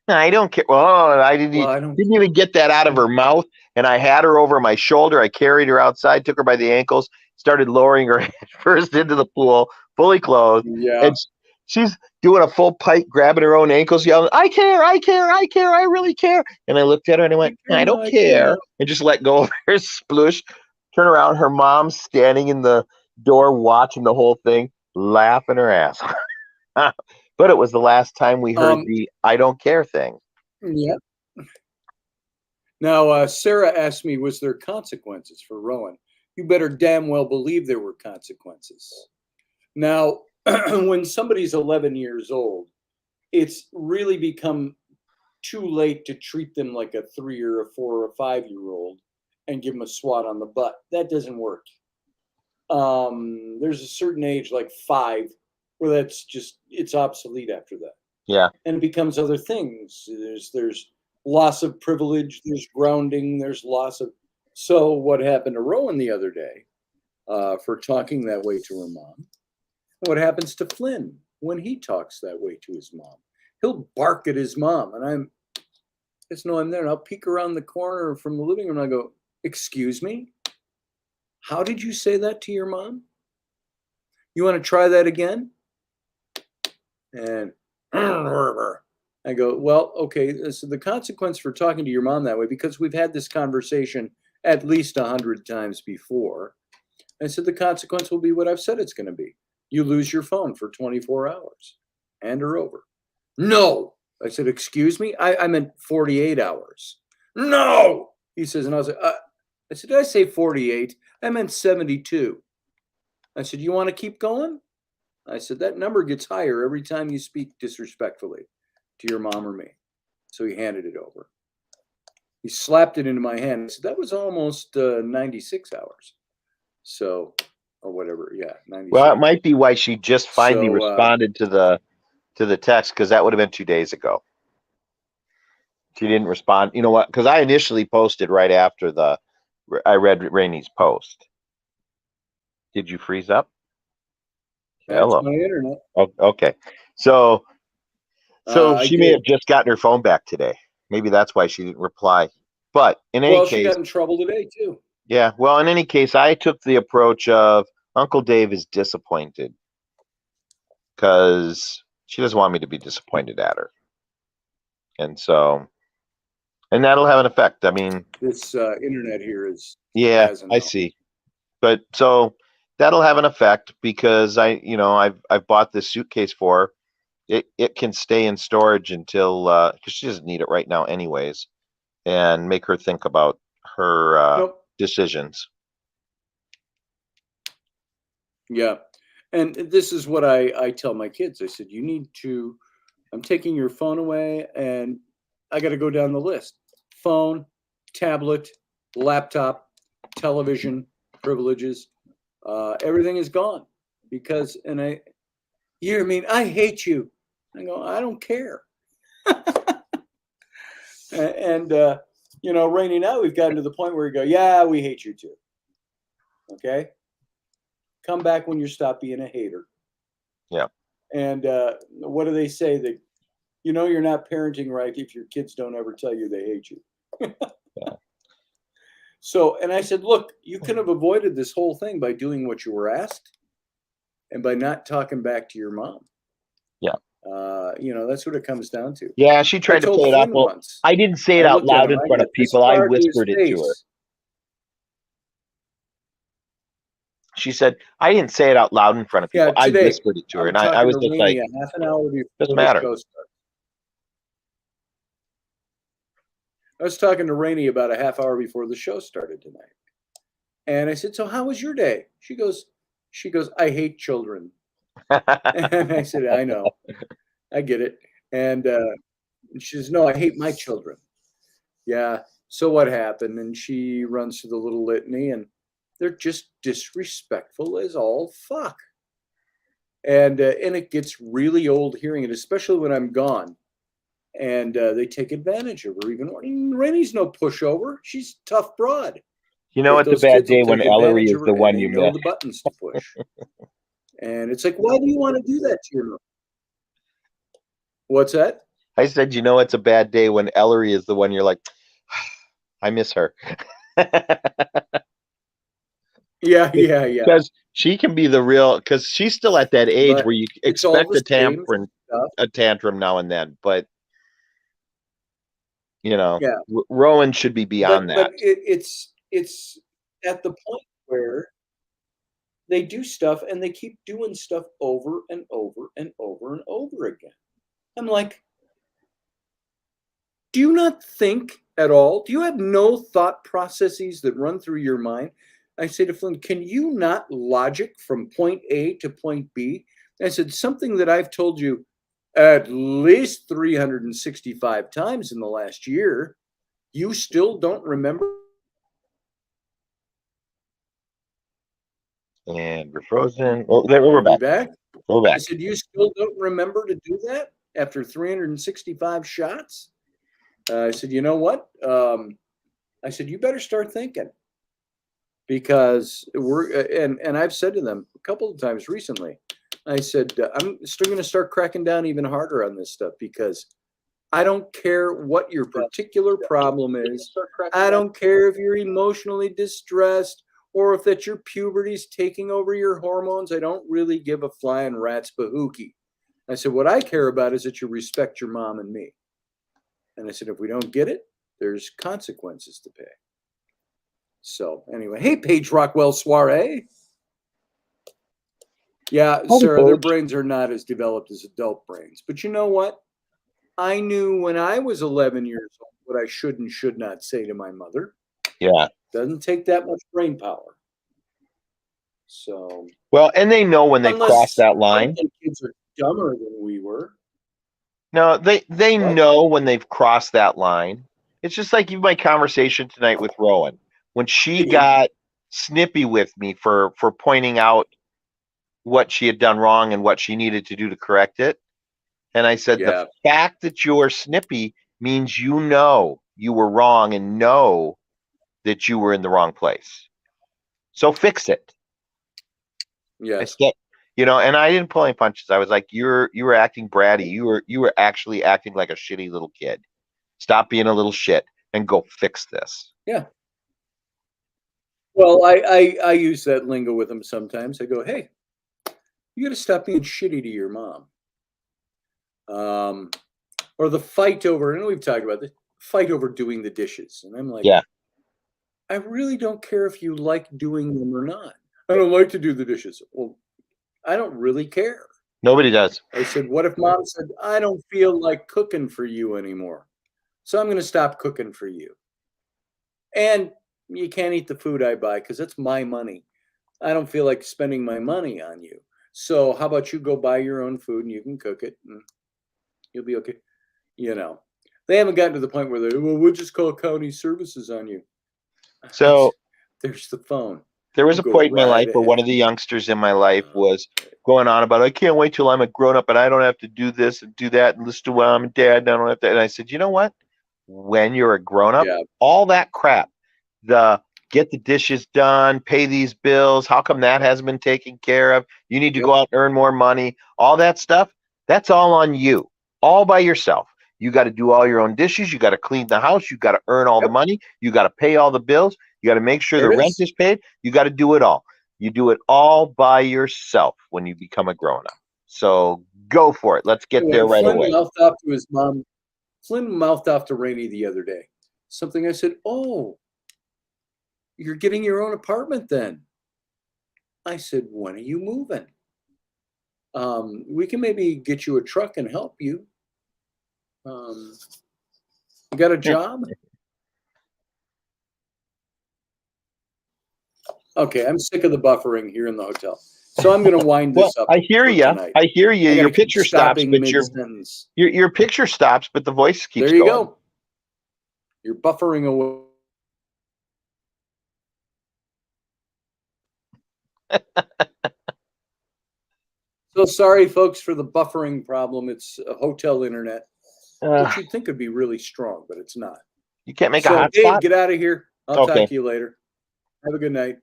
I don't care. Well, I didn't, Well, I don't. didn't even get that out of her mouth. And I had her over my shoulder. I carried her outside, took her by the ankles, started lowering her head first into the pool, fully clothed. Yeah. And she's doing a full pike, grabbing her own ankles, yelling, I care, I care, I care, I really care. And I looked at her and I went, I don't care. And just let go of her, sploosh. Turn around, her mom's standing in the door watching the whole thing, laughing her ass. But it was the last time we heard the I don't care thing. Yeah. Now, Sarah asked me, was there consequences for Rowan? You better damn well believe there were consequences. Now, when somebody's 11 years old, it's really become too late to treat them like a 3 or a 4 or a 5-year-old and give them a swat on the butt. That doesn't work. There's a certain age, like 5, where it's obsolete after that. Yeah. And it becomes other things. There's loss of privilege, there's grounding, there's loss of. So what happened to Rowan the other day for talking that way to her mom? What happens to Flynn when he talks that way to his mom? He'll bark at his mom, and I'm there, and I'll peek around the corner from the living room and I go, excuse me? How did you say that to your mom? You want to try that again? And I go, well, okay, so the consequence for talking to your mom that way, because we've had this conversation at least 100 times before. I said, the consequence will be what I've said it's going to be. You lose your phone for 24 hours. Hand her over. No. I said, excuse me? I meant 48 hours. No. He says, and I was like, I said, did I say 48? I meant 72. I said, you want to keep going? I said, that number gets higher every time you speak disrespectfully to your mom or me. So he handed it over. He slapped it into my hand. I said, that was almost 96 hours. So, or whatever. Yeah. 96. Well, it might be why she just finally So, responded to the text, because that would have been 2 days ago. She didn't respond. You know what? Because I initially posted right after I read Rainey's post. Did you freeze up? that's Hello. my internet. Oh, okay. So I she may have did. just gotten her phone back today. Maybe that's why she didn't reply. But in any Well, she case, got in trouble today too. yeah. Well, in any case, I took the approach of Uncle Dave is disappointed because she doesn't want me to be disappointed at her, and that'll have an effect. I mean, This internet here is yeah, has I see. But so that'll have an effect because I've bought this suitcase for her. It can stay in storage until because she doesn't need it right now anyways, and make her think about her Nope. decisions. Yeah. And this is what I tell my kids. I said, I'm taking your phone away and I got to go down the list. Phone, tablet, laptop, television, privileges, everything is gone because, I hate you. I go, I don't care. And, Rainey, now we've gotten to the point where we go, yeah, we hate you too. Okay. Come back when you stop being a hater. Yeah. And what do they say? That you're not parenting right if your kids don't ever tell you they hate you. Yeah. So, and I said, look, you could have avoided this whole thing by doing what you were asked and by not talking back to your mom. Yeah. That's what it comes down to. Yeah, she tried to play it up. Well, once. I didn't say it out loud in front of people. I whispered it to her. She said, I didn't say it out loud in front of people. Yeah, today, I whispered it to her. And I was just like, a half an hour before doesn't matter. The show starts. I was talking to Rainey about a half hour before the show started tonight. And I said, so how was your day? She goes, I hate children. And I said, I know. I get it. And she says, no, I hate my children. Yeah. So what happened? And she runs through the little litany and they're just disrespectful as all fuck. And it gets really old hearing it, especially when I'm gone. And they take advantage of her. Even Rainey's no pushover. She's a tough broad. You know, it's a bad day when Ellery is the one you know miss. the buttons to push. And it's like, why do you want to do that to your mom? What's that? I said, it's a bad day when Ellery is the one you're like, I miss her. Yeah. Because she can be the real, because she's still at that age where you expect a tantrum now and then. But, Rowan should be beyond that. But it's at the point where they do stuff and they keep doing stuff over and over and over and over again. I'm like, do you not think at all? Do you have no thought processes that run through your mind? I say to Flynn, can you not logic from point A to point B? I said, something that I've told you at least 365 times in the last year, you still don't remember? And we're frozen. Well, we're back. We're back. I said, you still don't remember to do that after 365 shots? I said, you know what? I said, you better start thinking. Because and I've said to them a couple of times recently, I said, I'm still going to start cracking down even harder on this stuff because I don't care what your particular problem is. I don't care if you're emotionally distressed or if that your puberty's taking over your hormones. I don't really give a flying rat's bahookie. I said, what I care about is that you respect your mom and me. And I said, if we don't get it, there's consequences to pay. So anyway, hey, Paige Rockwell Soiree. Yeah, Sarah, their brains are not as developed as adult brains. But you know what? I knew when I was 11 years old what I should and should not say to my mother. Yeah. Doesn't take that much brain power. So. Well, and they know when they've crossed that line. Kids are dumber than we were. No, they know when they've crossed that line. It's just like my conversation tonight with Rowan. When she got snippy with me for pointing out what she had done wrong and what she needed to do to correct it. And I said, the fact that you're snippy means you know you were wrong and know that you were in the wrong place. So fix it. Yeah. You know, and I didn't pull any punches. I was like, you were acting bratty. You were actually acting like a shitty little kid. Stop being a little shit and go fix this. Yeah. Well, I use that lingo with them sometimes. I go, hey, you got to stop being shitty to your mom. Or the fight over, and we've talked about this, fight over doing the dishes. And I'm like, yeah, I really don't care if you like doing them or not. I don't like to do the dishes. Well, I don't really care. Nobody does. I said, what if mom said, I don't feel like cooking for you anymore, so I'm going to stop cooking for you. And you can't eat the food I buy because it's my money. I don't feel like spending my money on you. So how about you go buy your own food and you can cook it and you'll be okay. You know, they haven't gotten to the point where we'll just call county services on you. So there's the phone. There was a point in my life where one of the youngsters in my life was going on about, I can't wait till I'm a grown up and I don't have to do this and do that and listen to mom and dad. And I don't have to. And I said, you know what? When you're a grown up, all that crap, the get the dishes done, pay these bills, how come that hasn't been taken care of? You need to go out and earn more money. All that stuff, that's all on you, all by yourself. You got to do all your own dishes. You got to clean the house. You got to earn all the money. You got to pay all the bills. You got to make sure the rent is paid. You got to do it all. You do it all by yourself when you become a grown up. So go for it. Let's get there right away. Mouthed off to his mom. Flynn mouthed off to Rainey the other day. Something I said, oh, you're getting your own apartment then. I said, when are you moving? We can maybe get you a truck and help you. You got a job? Okay, I'm sick of the buffering here in the hotel. So I'm going to wind this up. I hear you. I hear you. Your picture stops, but your picture stops, but the voice keeps going. There you go. You're buffering away. So sorry, folks, for the buffering problem. It's a hotel internet, which you'd think would be really strong, but it's not. You can't make a hotspot? Dave, get out of here. I'll talk to you later. Have a good night.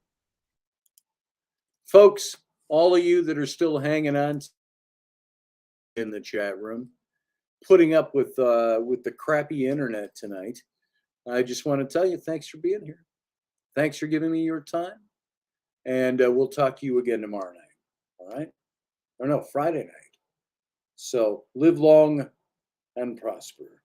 Folks, all of you that are still hanging on in the chat room, putting up with the crappy internet tonight, I just want to tell you, thanks for being here. Thanks for giving me your time. And we'll talk to you again tomorrow night. All right? Or no, Friday night. So live long and prosper.